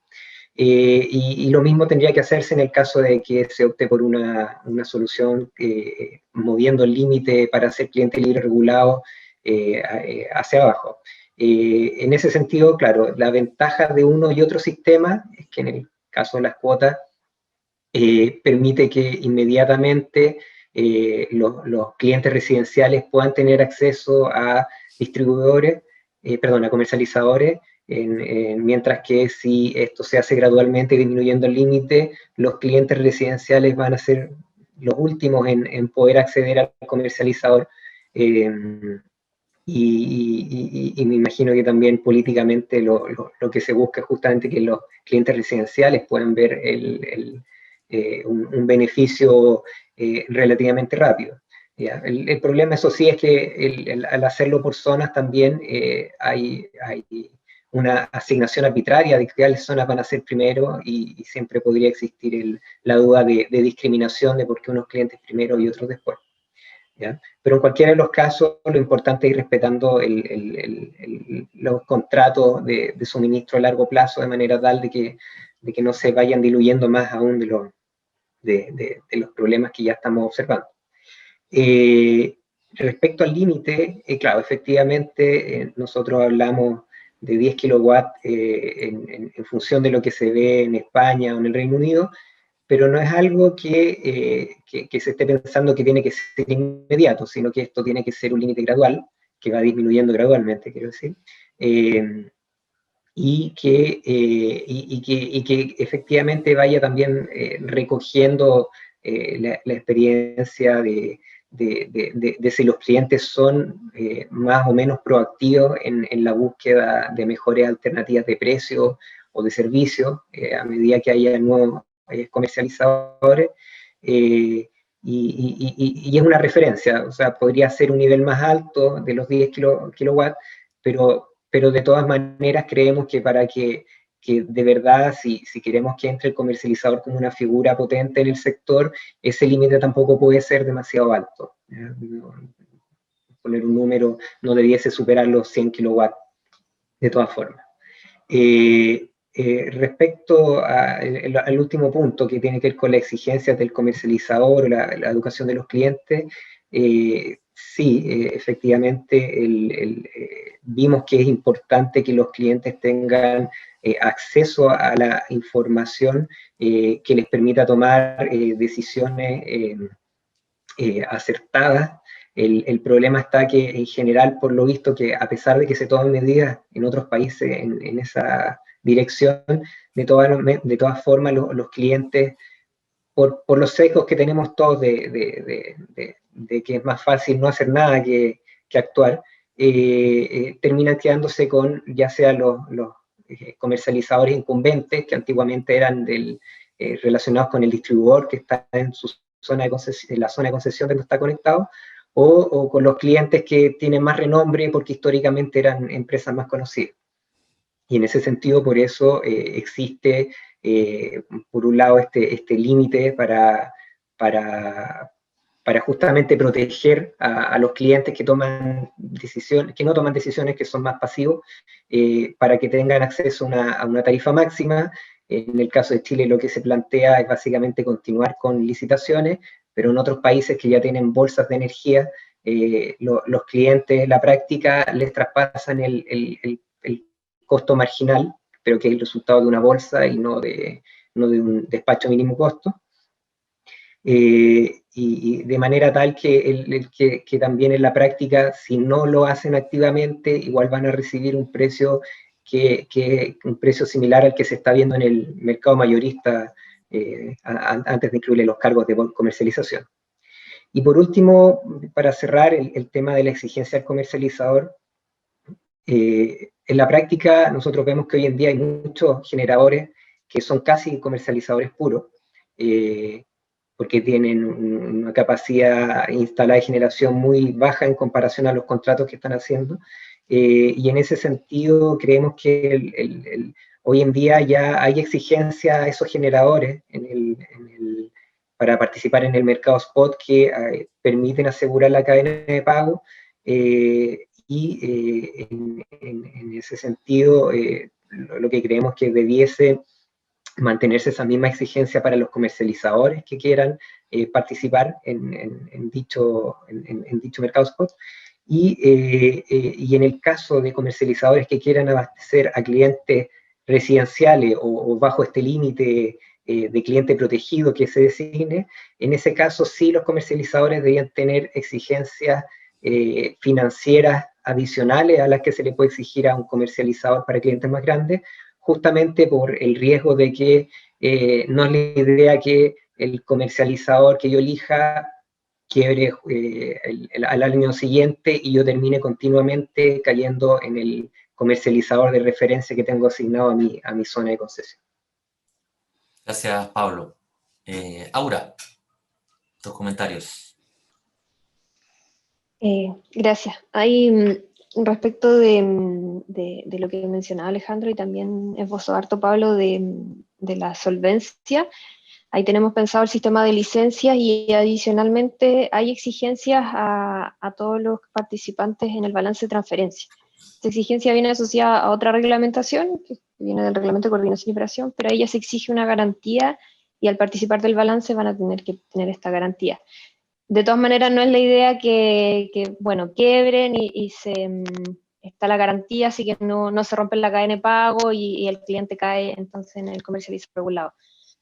S6: Y lo mismo tendría que hacerse en el caso de que se opte por una solución moviendo el límite para ser cliente libre regulado hacia abajo. En ese sentido, claro, la ventaja de uno y otro sistema es que en el caso de las cuotas permite que inmediatamente los clientes residenciales puedan tener acceso a distribuidores, a comercializadores, mientras que si esto se hace gradualmente disminuyendo el límite, los clientes residenciales van a ser los últimos en poder acceder al comercializador. Y me imagino que también políticamente lo que se busca es justamente que los clientes residenciales puedan ver un beneficio relativamente rápido. ¿Ya? El problema, eso sí, es que al hacerlo por zonas también hay una asignación arbitraria de cuáles zonas van a ser primero, y siempre podría existir la duda de discriminación de por qué unos clientes primero y otros después. ¿Ya? Pero en cualquiera de los casos, lo importante es ir respetando los contratos de suministro a largo plazo, de manera tal de que no se vayan diluyendo más aún de los problemas que ya estamos observando. Respecto al límite, claro, efectivamente, nosotros hablamos de 10 kilowatts en función de lo que se ve en España o en el Reino Unido, pero no es algo que se esté pensando que tiene que ser inmediato, sino que esto tiene que ser un límite gradual, que va disminuyendo gradualmente, quiero decir, y que efectivamente vaya también recogiendo la experiencia de si los clientes son más o menos proactivos en la búsqueda de mejores alternativas de precio o de servicio, a medida que haya nuevos comercializadores, y es una referencia, o sea, podría ser un nivel más alto de los 10 kilowatts, pero de todas maneras creemos que para que de verdad, si queremos que entre el comercializador como una figura potente en el sector, ese límite tampoco puede ser demasiado alto. Poner un número, no debiese superar los 100 kilowatts, de todas formas. Respecto al último punto, que tiene que ver con las exigencias del comercializador o la educación de los clientes, sí, efectivamente, vimos que es importante que los clientes tengan acceso a la información que les permita tomar decisiones acertadas. El problema está que, en general, por lo visto, que a pesar de que se toman medidas en otros países en esa dirección, de todas formas los clientes, por los sesgos que tenemos todos de que es más fácil no hacer nada que actuar, terminan quedándose con ya sea los comercializadores incumbentes, que antiguamente eran relacionados con el distribuidor que está en su zona de concesión, en la zona de concesión donde está conectado, o con los clientes que tienen más renombre porque históricamente eran empresas más conocidas. Y en ese sentido, por eso existe, por un lado, este límite para justamente proteger a los clientes que toman decisiones, que no toman decisiones, que son más pasivos, para que tengan acceso a una tarifa máxima. En el caso de Chile, lo que se plantea es básicamente continuar con licitaciones, pero en otros países que ya tienen bolsas de energía, los clientes en la práctica les traspasan el costo marginal, pero que es el resultado de una bolsa y no de un despacho mínimo costo. Y de manera tal que también en la práctica, si no lo hacen activamente, igual van a recibir un precio un precio similar al que se está viendo en el mercado mayorista antes de incluirle los cargos de comercialización. Y por último, para cerrar el tema de la exigencia al comercializador, en la práctica nosotros vemos que hoy en día hay muchos generadores que son casi comercializadores puros, porque tienen una capacidad instalada de generación muy baja en comparación a los contratos que están haciendo, y en ese sentido creemos que hoy en día ya hay exigencia a esos generadores para participar en el mercado spot que permiten asegurar la cadena de pago, y en ese sentido lo que creemos que debiese mantenerse esa misma exigencia para los comercializadores que quieran participar en dicho mercado spot, y en el caso de comercializadores que quieran abastecer a clientes residenciales o bajo este límite de cliente protegido que se designe, en ese caso sí los comercializadores debían tener exigencias financieras adicionales a las que se le puede exigir a un comercializador para clientes más grandes, justamente por el riesgo de que no es la idea que el comercializador que yo elija quiebre al año siguiente y yo termine continuamente cayendo en el comercializador de referencia que tengo asignado a mi zona de concesión.
S1: Gracias, Pablo. Aura, tus comentarios.
S5: Gracias. Hay, respecto de lo que mencionaba Alejandro y también esbozó harto Pablo de la solvencia, ahí tenemos pensado el sistema de licencias y adicionalmente hay exigencias a todos los participantes en el balance de transferencia. Esta exigencia viene asociada a otra reglamentación, que viene del Reglamento de Coordinación y Operación, pero a ella se exige una garantía y al participar del balance van a tener que tener esta garantía. De todas maneras, no es la idea que bueno, quiebren y está la garantía, así que no se rompe la cadena de pago y el cliente cae entonces en el comercializador regulado.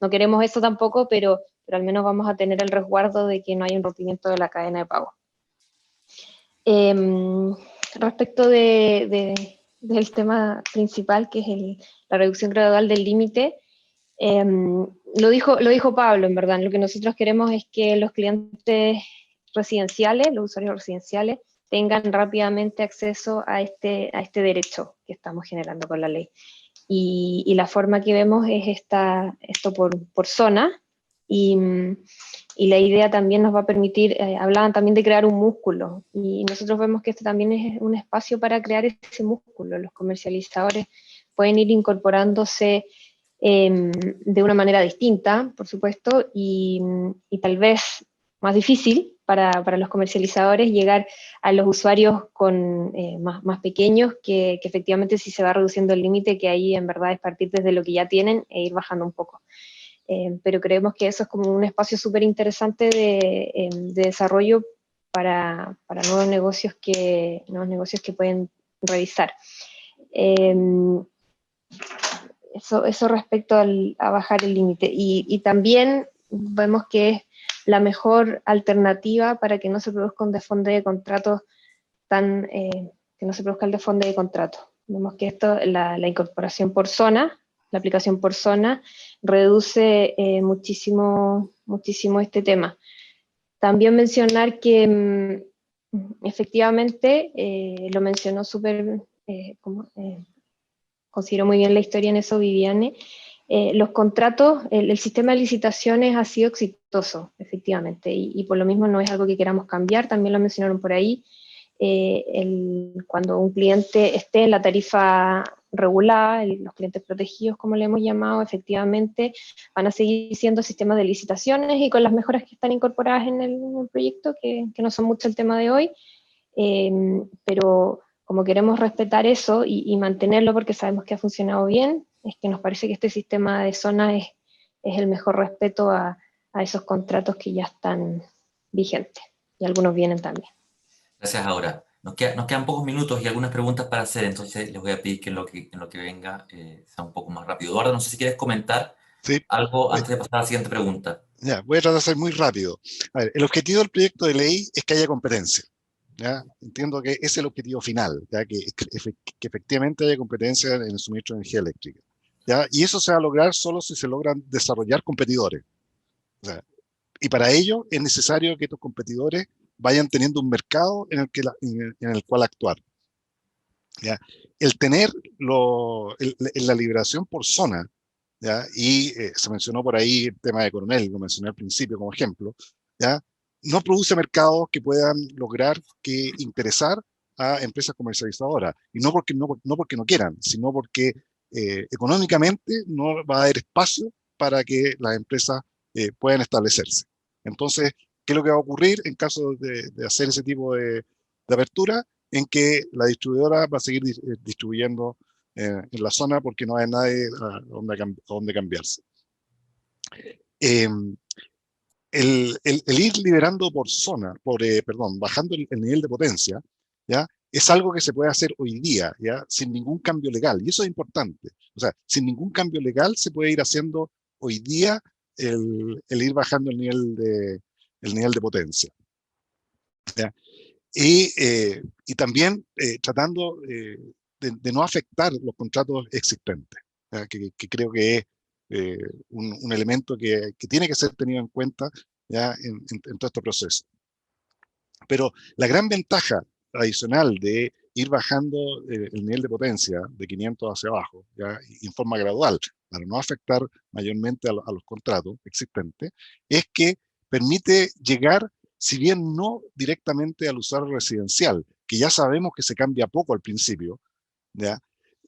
S5: No queremos eso tampoco, pero al menos vamos a tener el resguardo de que no hay un rompimiento de la cadena de pago. Respecto del tema principal, que es la reducción gradual del límite, lo dijo Pablo, en verdad. Lo que nosotros queremos es que los clientes residenciales, los usuarios residenciales, tengan rápidamente acceso a este derecho que estamos generando con la ley. Y la forma que vemos es esto por zona, y la idea también nos va a permitir, hablaban también de crear un músculo, y nosotros vemos que este también es un espacio para crear ese músculo. Los comercializadores pueden ir incorporándose de una manera distinta, por supuesto, y tal vez más difícil para los comercializadores llegar a los usuarios más pequeños, que efectivamente si se va reduciendo el límite, que ahí en verdad es partir desde lo que ya tienen e ir bajando un poco. Pero creemos que eso es como un espacio súper interesante de desarrollo para nuevos negocios que pueden realizar. Eso respecto a bajar el límite. Y también vemos que es la mejor alternativa para que no se produzca un desfonde de contratos que no se produzca el desfonde de contratos. Vemos que la incorporación por zona, la aplicación por zona, reduce muchísimo este tema. También mencionar que efectivamente, lo mencionó considero muy bien la historia en eso Viviane, los contratos, el sistema de licitaciones ha sido exitoso, efectivamente, y por lo mismo no es algo que queramos cambiar, también lo mencionaron por ahí. Cuando un cliente esté en la tarifa regulada, los clientes protegidos, como le hemos llamado, efectivamente van a seguir siendo sistemas de licitaciones y con las mejoras que están incorporadas en el proyecto, que no son mucho el tema de hoy, pero como queremos respetar eso y mantenerlo porque sabemos que ha funcionado bien, es que nos parece que este sistema de zona es el mejor respeto a esos contratos que ya están vigentes, y algunos vienen también.
S1: Gracias, Aura. Nos quedan pocos minutos y algunas preguntas para hacer, entonces les voy a pedir que en lo que venga sea un poco más rápido. Eduardo, no sé si quieres comentar algo antes de pasar a la siguiente pregunta.
S2: Ya, voy a tratar de ser muy rápido. A ver, el objetivo del proyecto de ley es que haya competencia. ¿Ya? Entiendo que ese es el objetivo final, ¿ya? Que efectivamente haya competencia en el suministro de energía eléctrica. ¿ya? Y eso se va a lograr solo si se logran desarrollar competidores. O sea, y para ello es necesario que estos competidores vayan teniendo un mercado en el cual actuar. ¿Ya? El tener la liberación por zona, ¿ya? Y se mencionó por ahí el tema de Coronel, lo mencioné al principio como ejemplo, ¿ya? No produce mercados que puedan lograr interesar a empresas comercializadoras, y no porque no quieran, sino porque económicamente no va a haber espacio para que las empresas puedan establecerse. Entonces, ¿qué es lo que va a ocurrir en caso de hacer ese tipo de apertura? En que la distribuidora va a seguir distribuyendo en la zona porque no hay nadie a donde cambiarse. El ir liberando por zona, bajando el nivel de potencia, ¿ya? Es algo que se puede hacer hoy día, ¿ya? Sin ningún cambio legal, y eso es importante. O sea, sin ningún cambio legal se puede ir haciendo hoy día el ir bajando el nivel de potencia, ¿ya? Y también tratando de no afectar los contratos existentes, que creo que es un elemento que tiene que ser tenido en cuenta, ¿ya? En todo este proceso. Pero la gran ventaja adicional de ir bajando el nivel de potencia de 500 hacia abajo, ¿ya? En forma gradual, para no afectar mayormente a los contratos existentes, es que permite llegar, si bien no directamente al usuario residencial, que ya sabemos que se cambia poco al principio, ¿ya?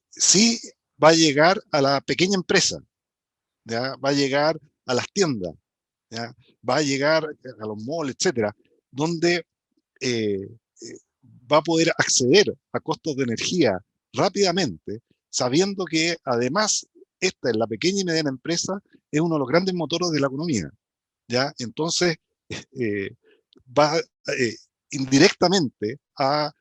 S2: Sí va a llegar a la pequeña empresa, ¿ya? Va a llegar a las tiendas, ¿ya? Va a llegar a los malls, etcétera, donde va a poder acceder a costos de energía rápidamente, sabiendo que además esta en la pequeña y mediana empresa es uno de los grandes motores de la economía, ¿ya? Entonces va indirectamente a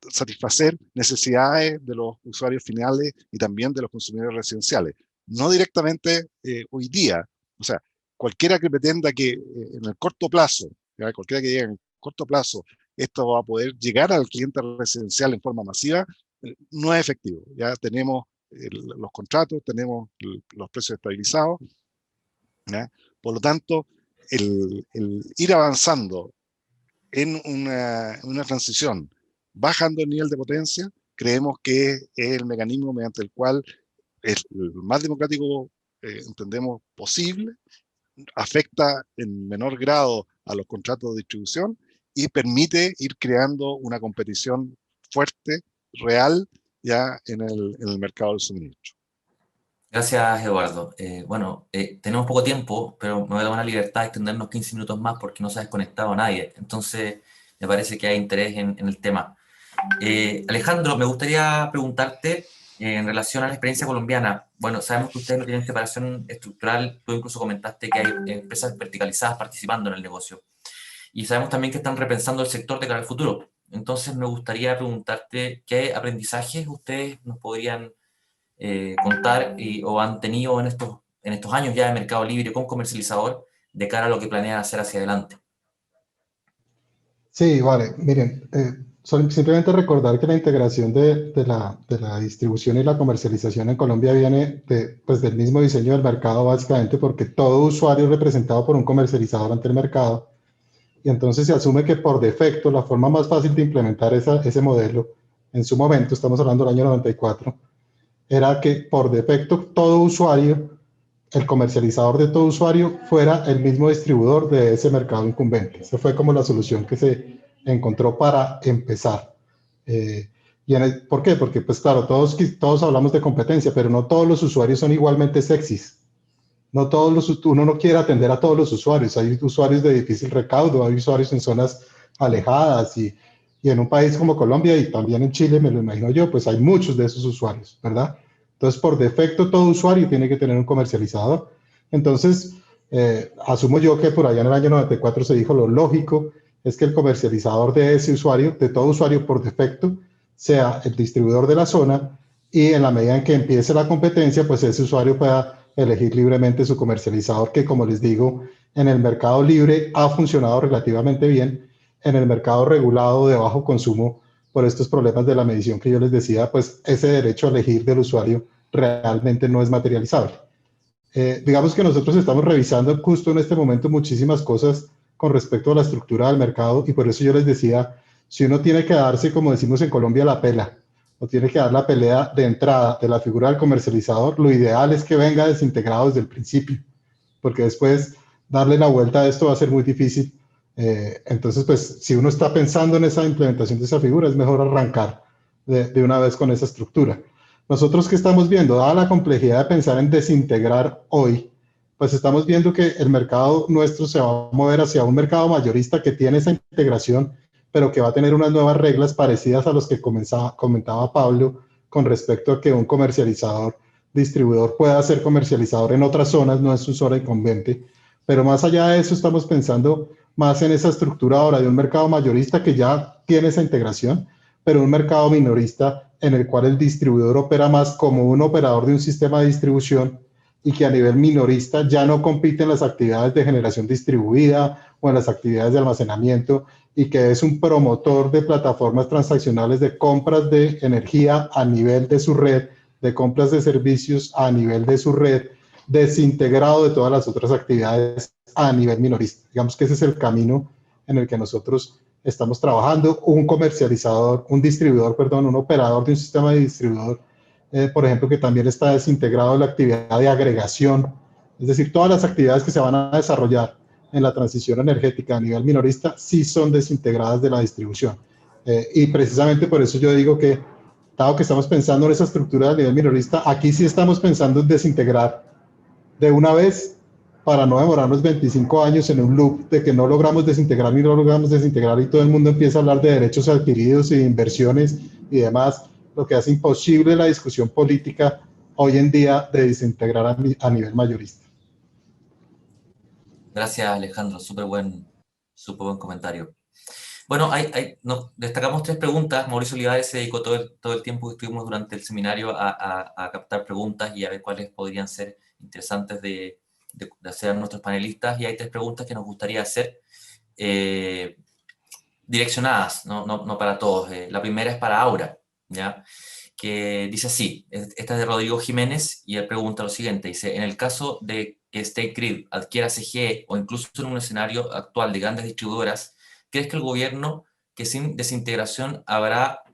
S2: satisfacer necesidades de los usuarios finales y también de los consumidores residenciales. No directamente hoy día. O sea, cualquiera que pretenda que en el corto plazo, ¿ya? Cualquiera que diga en corto plazo esto va a poder llegar al cliente residencial en forma masiva, no es efectivo. Ya tenemos los contratos, tenemos los precios estabilizados, ¿ya? Por lo tanto, el ir avanzando en una transición, bajando el nivel de potencia, creemos que es el mecanismo mediante el cual es el más democrático, entendemos, posible, afecta en menor grado a los contratos de distribución y permite ir creando una competición fuerte, real, ya en el mercado del suministro.
S1: Gracias, Eduardo. Bueno, tenemos poco tiempo, pero me voy a dar una libertad de extendernos 15 minutos más porque no se ha desconectado a nadie. Entonces, me parece que hay interés en el tema. Alejandro, me gustaría preguntarte en relación a la experiencia colombiana. Bueno, sabemos que ustedes no tienen separación estructural, tú incluso comentaste que hay empresas verticalizadas participando en el negocio. Y sabemos también que están repensando el sector de cara al futuro. Entonces, me gustaría preguntarte qué aprendizajes ustedes nos podrían contar o han tenido en estos años ya de mercado libre con comercializador de cara a lo que planean hacer hacia adelante.
S7: Sí, vale. Miren, simplemente recordar que la integración de la distribución y la comercialización en Colombia viene del mismo diseño del mercado, básicamente porque todo usuario es representado por un comercializador ante el mercado, y entonces se asume que por defecto la forma más fácil de implementar ese modelo, en su momento, estamos hablando del año 94, era que por defecto todo usuario, el comercializador de todo usuario, fuera el mismo distribuidor de ese mercado incumbente. Esa fue como la solución que se encontró para empezar. ¿Por qué? Porque, pues claro, todos hablamos de competencia, pero no todos los usuarios son igualmente sexys. No uno no quiere atender a todos los usuarios. Hay usuarios de difícil recaudo, hay usuarios en zonas alejadas y en un país como Colombia y también en Chile, me lo imagino yo, pues hay muchos de esos usuarios, ¿verdad? Entonces, por defecto, todo usuario tiene que tener un comercializador. Entonces, asumo yo que por allá en el año 94 se dijo lo lógico es que el comercializador de ese usuario, de todo usuario por defecto, sea el distribuidor de la zona, y en la medida en que empiece la competencia, pues ese usuario pueda elegir libremente su comercializador, que como les digo, en el mercado libre ha funcionado relativamente bien. En el mercado regulado de bajo consumo, por estos problemas de la medición que yo les decía, pues ese derecho a elegir del usuario realmente no es materializable. Digamos que nosotros estamos revisando justo en este momento muchísimas cosas con respecto a la estructura del mercado, y por eso yo les decía, si uno tiene que darse, como decimos en Colombia, la pela, o tiene que dar la pelea de entrada de la figura del comercializador, lo ideal es que venga desintegrado desde el principio, porque después darle la vuelta a esto va a ser muy difícil. Entonces, pues, si uno está pensando en esa implementación de esa figura, es mejor arrancar de una vez con esa estructura. Nosotros, ¿qué estamos viendo? Dada la complejidad de pensar en desintegrar hoy, pues estamos viendo que el mercado nuestro se va a mover hacia un mercado mayorista que tiene esa integración, pero que va a tener unas nuevas reglas parecidas a los que comentaba Pablo con respecto a que un comercializador, distribuidor pueda ser comercializador en otras zonas, no es su zona incumbente. Pero más allá de eso, estamos pensando más en esa estructura ahora de un mercado mayorista que ya tiene esa integración, pero un mercado minorista en el cual el distribuidor opera más como un operador de un sistema de distribución, y que a nivel minorista ya no compite en las actividades de generación distribuida o en las actividades de almacenamiento, y que es un promotor de plataformas transaccionales de compras de energía a nivel de su red, de compras de servicios a nivel de su red, desintegrado de todas las otras actividades a nivel minorista. Digamos que ese es el camino en el que nosotros estamos trabajando. Un comercializador, un distribuidor, perdón, un operador de un sistema de distribuidor, por ejemplo, que también está desintegrado en la actividad de agregación, es decir, todas las actividades que se van a desarrollar en la transición energética a nivel minorista sí son desintegradas de la distribución. Y precisamente por eso yo digo que, dado que estamos pensando en esa estructura a nivel minorista, aquí sí estamos pensando en desintegrar de una vez, para no demorarnos 25 años en un loop de que no logramos desintegrar ni no logramos desintegrar, y todo el mundo empieza a hablar de derechos adquiridos y de inversiones y demás, lo que hace imposible la discusión política hoy en día de desintegrar a nivel mayorista.
S1: Gracias, Alejandro, súper buen comentario. Bueno, destacamos 3 preguntas. Mauricio Olivares se dedicó todo el tiempo que estuvimos durante el seminario a captar preguntas y a ver cuáles podrían ser interesantes de hacer a nuestros panelistas, y hay 3 preguntas que nos gustaría hacer, direccionadas, no para todos. La primera es para Aura, ¿ya? Que dice así, esta es de Rodrigo Jiménez, y él pregunta lo siguiente, dice: en el caso de que State Grid adquiera CGE, o incluso en un escenario actual de grandes distribuidoras, ¿crees que el gobierno, que sin desintegración habrá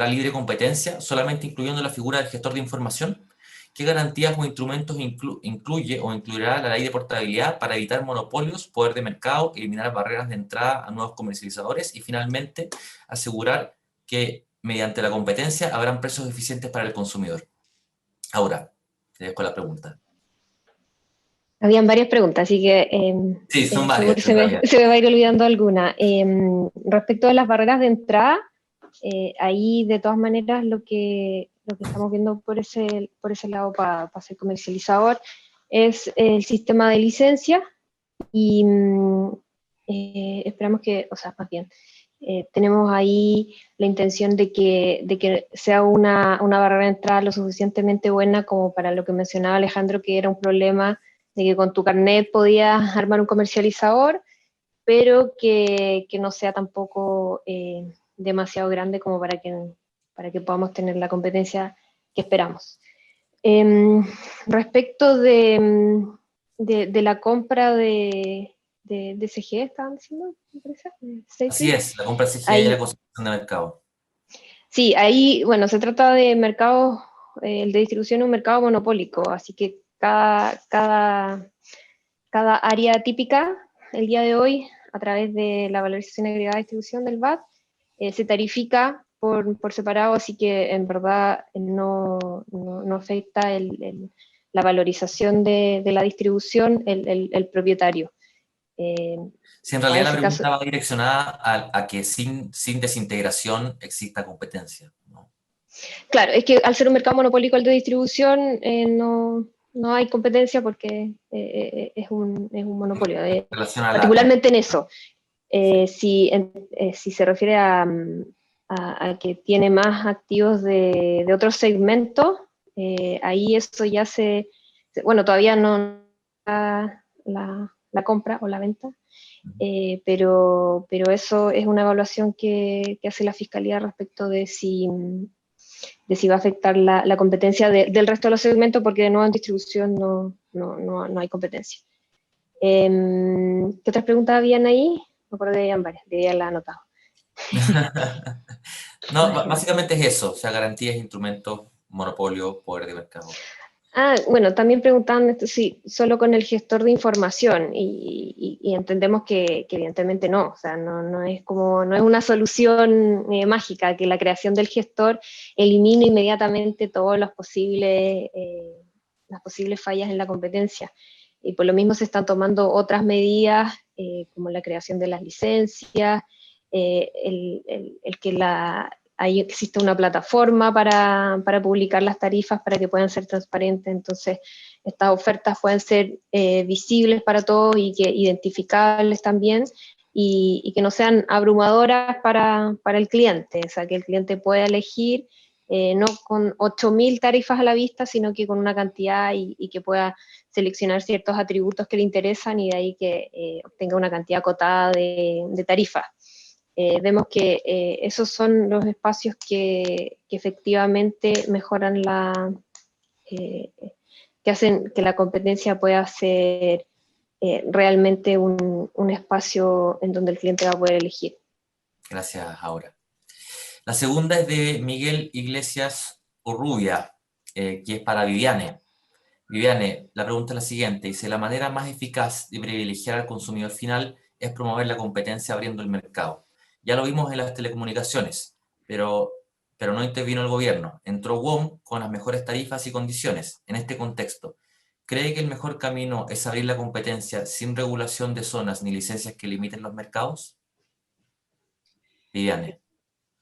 S1: libre competencia, solamente incluyendo la figura del gestor de información? ¿Qué garantías o instrumentos incluye o incluirá la ley de portabilidad para evitar monopolios, poder de mercado, eliminar barreras de entrada a nuevos comercializadores y finalmente asegurar que mediante la competencia habrán precios eficientes para el consumidor? Ahora, te dejo la pregunta.
S5: Habían varias preguntas, así que
S1: sí, son varias,
S5: se me va a ir olvidando alguna. Respecto a las barreras de entrada, ahí de todas maneras lo que estamos viendo por ese lado para ser comercializador es el sistema de licencia, y esperamos que, o sea, más bien, tenemos ahí la intención de que sea una barrera de entrada lo suficientemente buena como para lo que mencionaba Alejandro, que era un problema de que con tu carnet podías armar un comercializador, pero que no sea tampoco demasiado grande como para que podamos tener la competencia que esperamos. Respecto de la compra de CGE, ¿estaban diciendo?
S1: Así es, la compra de CGE y la concentración de mercado.
S5: Sí, ahí, bueno, se trata de mercados, el de distribución es un mercado monopólico, así que cada área típica el día de hoy, a través de la valorización agregada de distribución del VAT, se tarifica por separado, así que en verdad no afecta la valorización de la distribución el propietario.
S1: Si en realidad la pregunta va direccionada a que sin desintegración exista competencia, ¿no? Claro,
S5: es que al ser un mercado monopólico el de distribución, no hay competencia porque es un monopolio, particularmente en eso. Si se refiere a que tiene más activos de otros segmentos, ahí eso ya bueno, todavía no la compra o la venta, pero eso es una evaluación que hace la Fiscalía respecto de si si va a afectar la competencia del resto de los segmentos, porque de nuevo en distribución no hay competencia. ¿Qué otras preguntas habían ahí? Me acuerdo que habían varias, debía haberlas anotado.
S1: No, básicamente es eso, o sea, garantías, instrumentos, monopolio, poder de mercado.
S5: Bueno, también preguntaban esto, sí, solo con el gestor de información, y entendemos que evidentemente no, o sea, no es una solución mágica, que la creación del gestor elimine inmediatamente todas las posibles fallas en la competencia. Y por lo mismo se están tomando otras medidas, como la creación de las licencias, el que ahí existe una plataforma para publicar las tarifas para que puedan ser transparentes, entonces estas ofertas pueden ser visibles para todos y que identificables también, y que no sean abrumadoras para el cliente, o sea, que el cliente pueda elegir no con 8.000 tarifas a la vista, sino que con una cantidad y que pueda seleccionar ciertos atributos que le interesan y de ahí que obtenga una cantidad acotada de tarifas. Vemos que esos son los espacios que efectivamente mejoran que hacen que la competencia pueda ser realmente un espacio en donde el cliente va a poder elegir.
S1: Gracias, Aura. La segunda es de Miguel Iglesias Urrubia, que es para Viviane. Viviane, la pregunta es la siguiente, dice, la manera más eficaz de privilegiar al consumidor final es promover la competencia abriendo el mercado. Ya lo vimos en las telecomunicaciones, pero no intervino el gobierno. Entró WOM con las mejores tarifas y condiciones. En este contexto, ¿cree que el mejor camino es abrir la competencia sin regulación de zonas ni licencias que limiten los mercados? Viviane.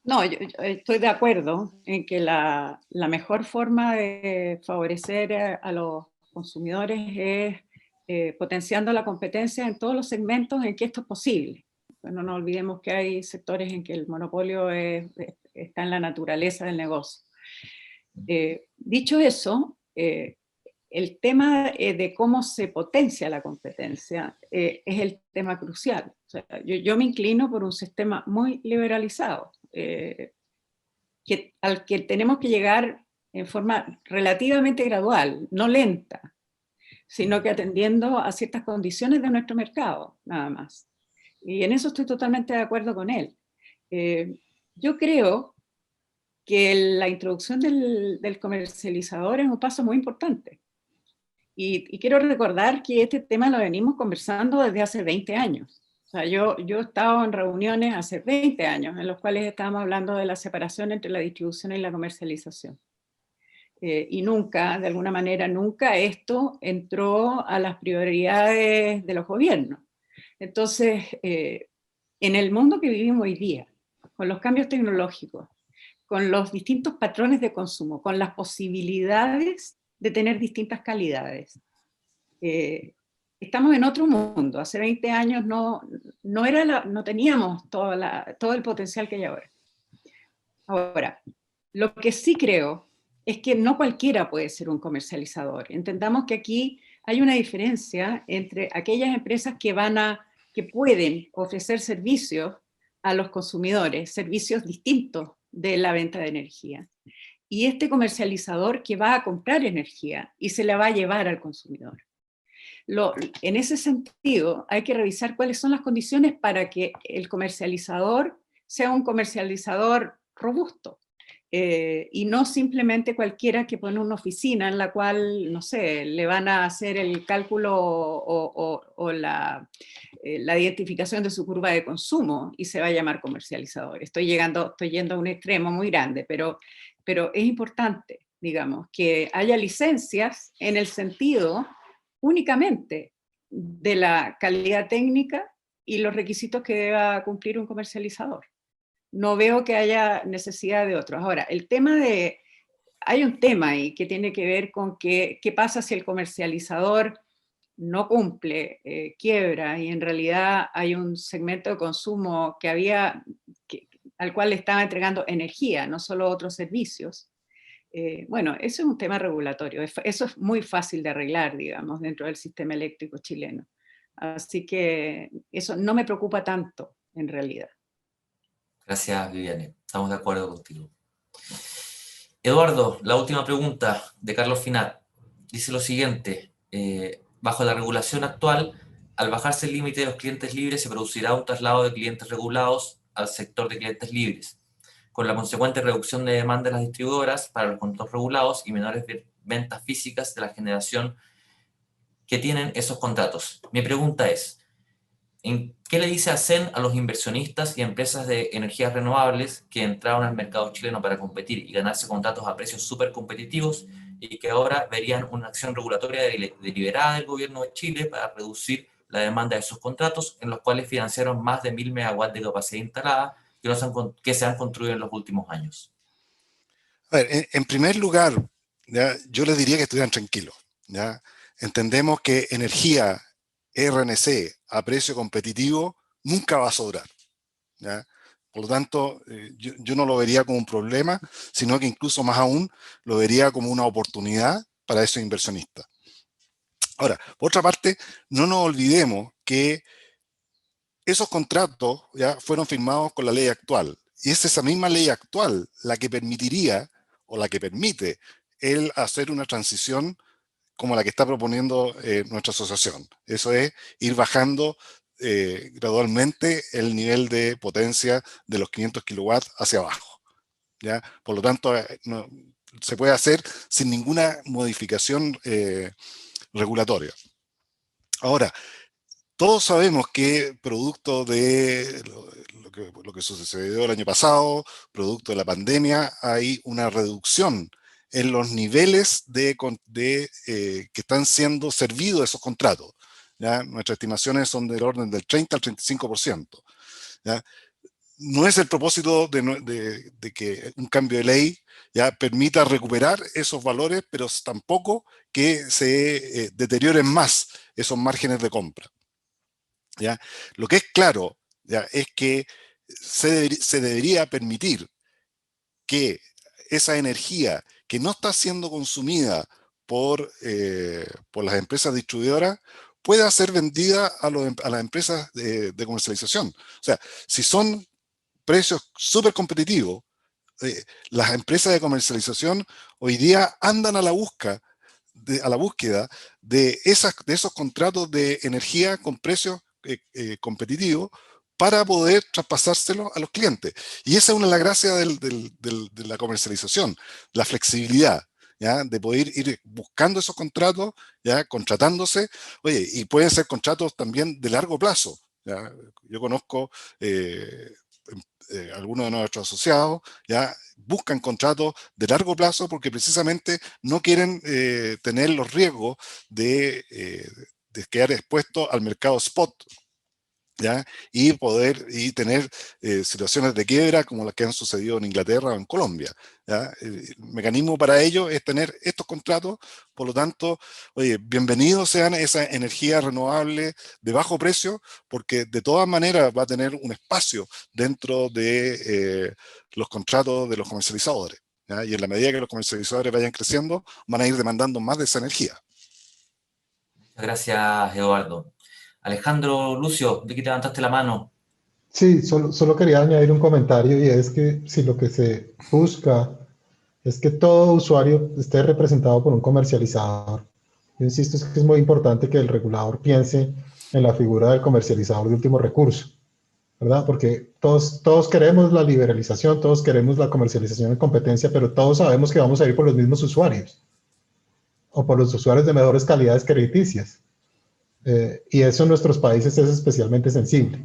S4: No, yo estoy de acuerdo en que la mejor forma de favorecer a los consumidores es potenciando la competencia en todos los segmentos en que esto es posible. Bueno, no olvidemos que hay sectores en que el monopolio está en la naturaleza del negocio. Dicho eso, el tema de cómo se potencia la competencia es el tema crucial. O sea, yo me inclino por un sistema muy liberalizado, al que tenemos que llegar en forma relativamente gradual, no lenta, sino que atendiendo a ciertas condiciones de nuestro mercado, nada más. Y en eso estoy totalmente de acuerdo con él. Yo creo que la introducción del comercializador es un paso muy importante. Y quiero recordar que este tema lo venimos conversando desde hace 20 años. O sea, yo he estado en reuniones hace 20 años en los cuales estábamos hablando de la separación entre la distribución y la comercialización. Y nunca, de alguna manera, nunca esto entró a las prioridades de los gobiernos. Entonces, en el mundo que vivimos hoy día, con los cambios tecnológicos, con los distintos patrones de consumo, con las posibilidades de tener distintas calidades, estamos en otro mundo. Hace 20 años no teníamos todo el potencial que hay ahora. Ahora, lo que sí creo es que no cualquiera puede ser un comercializador. Entendamos que aquí hay una diferencia entre aquellas empresas que pueden ofrecer servicios a los consumidores, servicios distintos de la venta de energía, y este comercializador que va a comprar energía y se la va a llevar al consumidor. En ese sentido, hay que revisar cuáles son las condiciones para que el comercializador sea un comercializador robusto, y no simplemente cualquiera que pone una oficina en la cual, no sé, le van a hacer el cálculo o la identificación de su curva de consumo y se va a llamar comercializador. Estoy yendo a un extremo muy grande, pero es importante, digamos, que haya licencias en el sentido únicamente de la calidad técnica y los requisitos que deba cumplir un comercializador. No veo que haya necesidad de otros. Ahora, hay un tema ahí que tiene que ver con qué pasa si el comercializador no cumple, quiebra, y en realidad hay un segmento de consumo al cual le estaba entregando energía, no solo otros servicios. Bueno, eso es un tema regulatorio, eso es muy fácil de arreglar, digamos, dentro del sistema eléctrico chileno. Así que eso no me preocupa tanto, en realidad.
S1: Gracias, Viviane. Estamos de acuerdo contigo. Eduardo, la última pregunta de Carlos Finat. Dice lo siguiente, bajo la regulación actual, al bajarse el límite de los clientes libres se producirá un traslado de clientes regulados al sector de clientes libres, con la consecuente reducción de demanda de las distribuidoras para los contratos regulados y menores ventas físicas de la generación que tienen esos contratos. Mi pregunta es, ¿en qué le dice ACEN a los inversionistas y empresas de energías renovables que entraron al mercado chileno para competir y ganarse contratos a precios súper competitivos y que ahora verían una acción regulatoria deliberada del gobierno de Chile para reducir la demanda de esos contratos, en los cuales financiaron más de 1000 megawatts de capacidad instalada que se han construido en los últimos años?
S2: A ver, en primer lugar, ¿ya? Yo les diría que estuvieran tranquilos, ¿ya? Entendemos que energía RNC a precio competitivo nunca va a sobrar, ¿ya? Por lo tanto, yo no lo vería como un problema, sino que incluso más aún lo vería como una oportunidad para esos inversionistas. Ahora, por otra parte, no nos olvidemos que esos contratos ya fueron firmados con la ley actual, y es esa misma ley actual la que permitiría o la que permite el hacer una transición como la que está proponiendo nuestra asociación. Eso es ir bajando gradualmente el nivel de potencia de los 500 kilowatts hacia abajo, ¿ya? Por lo tanto, no, se puede hacer sin ninguna modificación regulatoria. Ahora, todos sabemos que producto de lo que sucedió el año pasado, producto de la pandemia, hay una reducción en los niveles que están siendo servidos esos contratos, ¿ya? Nuestras estimaciones son del orden del 30 al 35%. ¿Ya? No es el propósito de que un cambio de ley ya permita recuperar esos valores, pero tampoco que se deterioren más esos márgenes de compra. ¿Ya? Lo que es claro, ¿ya?, es que se debería permitir que esa energía que no está siendo consumida por las empresas distribuidoras pueda ser vendida a las empresas de comercialización. O sea, si son precios súper competitivos, las empresas de comercialización hoy día andan a la búsqueda de esos contratos de energía con precios competitivos para poder traspasárselo a los clientes. Y esa es una de las gracias de la comercialización, la flexibilidad, ¿ya?, de poder ir buscando esos contratos, ¿ya?, contratándose. Oye, y pueden ser contratos también de largo plazo, ¿ya? Yo conozco algunos de nuestros asociados, ya buscan contratos de largo plazo porque precisamente no quieren tener los riesgos de quedar expuestos al mercado spot, ¿ya?, y tener situaciones de quiebra como las que han sucedido en Inglaterra o en Colombia, ¿ya? El mecanismo para ello es tener estos contratos. Por lo tanto, oye, bienvenidos sean esa energía renovable de bajo precio, porque de todas maneras va a tener un espacio dentro de los contratos de los comercializadores, ¿ya? Y en la medida que los comercializadores vayan creciendo, van a ir demandando más de esa energía.
S1: Muchas gracias, Eduardo. Alejandro, Lucio, vi que te levantaste la mano.
S7: Sí, solo quería añadir un comentario, y es que si lo que se busca es que todo usuario esté representado por un comercializador, yo insisto, es que es muy importante que el regulador piense en la figura del comercializador de último recurso, ¿verdad? Porque todos queremos la liberalización, todos queremos la comercialización en competencia, pero todos sabemos que vamos a ir por los mismos usuarios, o por los usuarios de mejores calidades crediticias. Y eso en nuestros países es especialmente sensible.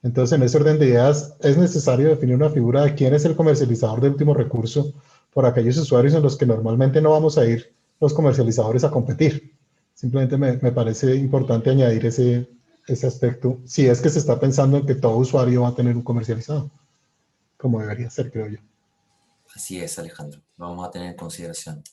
S7: Entonces, en ese orden de ideas, es necesario definir una figura de quién es el comercializador de último recurso por aquellos usuarios en los que normalmente no vamos a ir los comercializadores a competir. Simplemente me parece importante añadir ese aspecto, si es que se está pensando en que todo usuario va a tener un comercializador, como debería ser, creo yo.
S1: Así es, Alejandro, lo vamos a tener en consideración.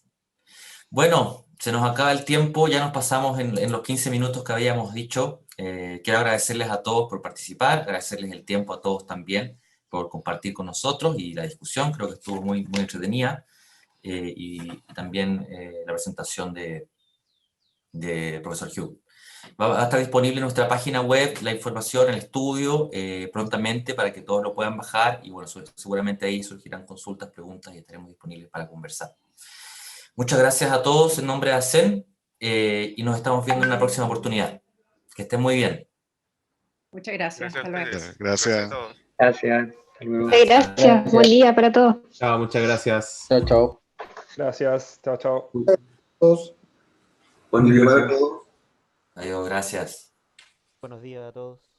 S1: Bueno, se nos acaba el tiempo, ya nos pasamos en los 15 minutos que habíamos dicho. Quiero agradecerles a todos por participar, agradecerles el tiempo a todos también por compartir con nosotros y la discusión, creo que estuvo muy, muy entretenida, y también la presentación de del profesor Hugh. Va a estar disponible en nuestra página web la información, el estudio, prontamente para que todos lo puedan bajar y bueno, seguramente ahí surgirán consultas, preguntas y estaremos disponibles para conversar. Muchas gracias a todos en nombre de ASEN y nos estamos viendo en una próxima oportunidad. Que estén muy bien.
S4: Muchas gracias. Hasta luego.
S2: Gracias.
S6: Gracias. Hasta luego.
S5: Gracias. Buen día para todos.
S11: Chao, muchas gracias.
S12: Chao, chao.
S9: Gracias. Chao, chao.
S12: Buen día para todos.
S1: Adiós, gracias.
S13: Buenos días a todos.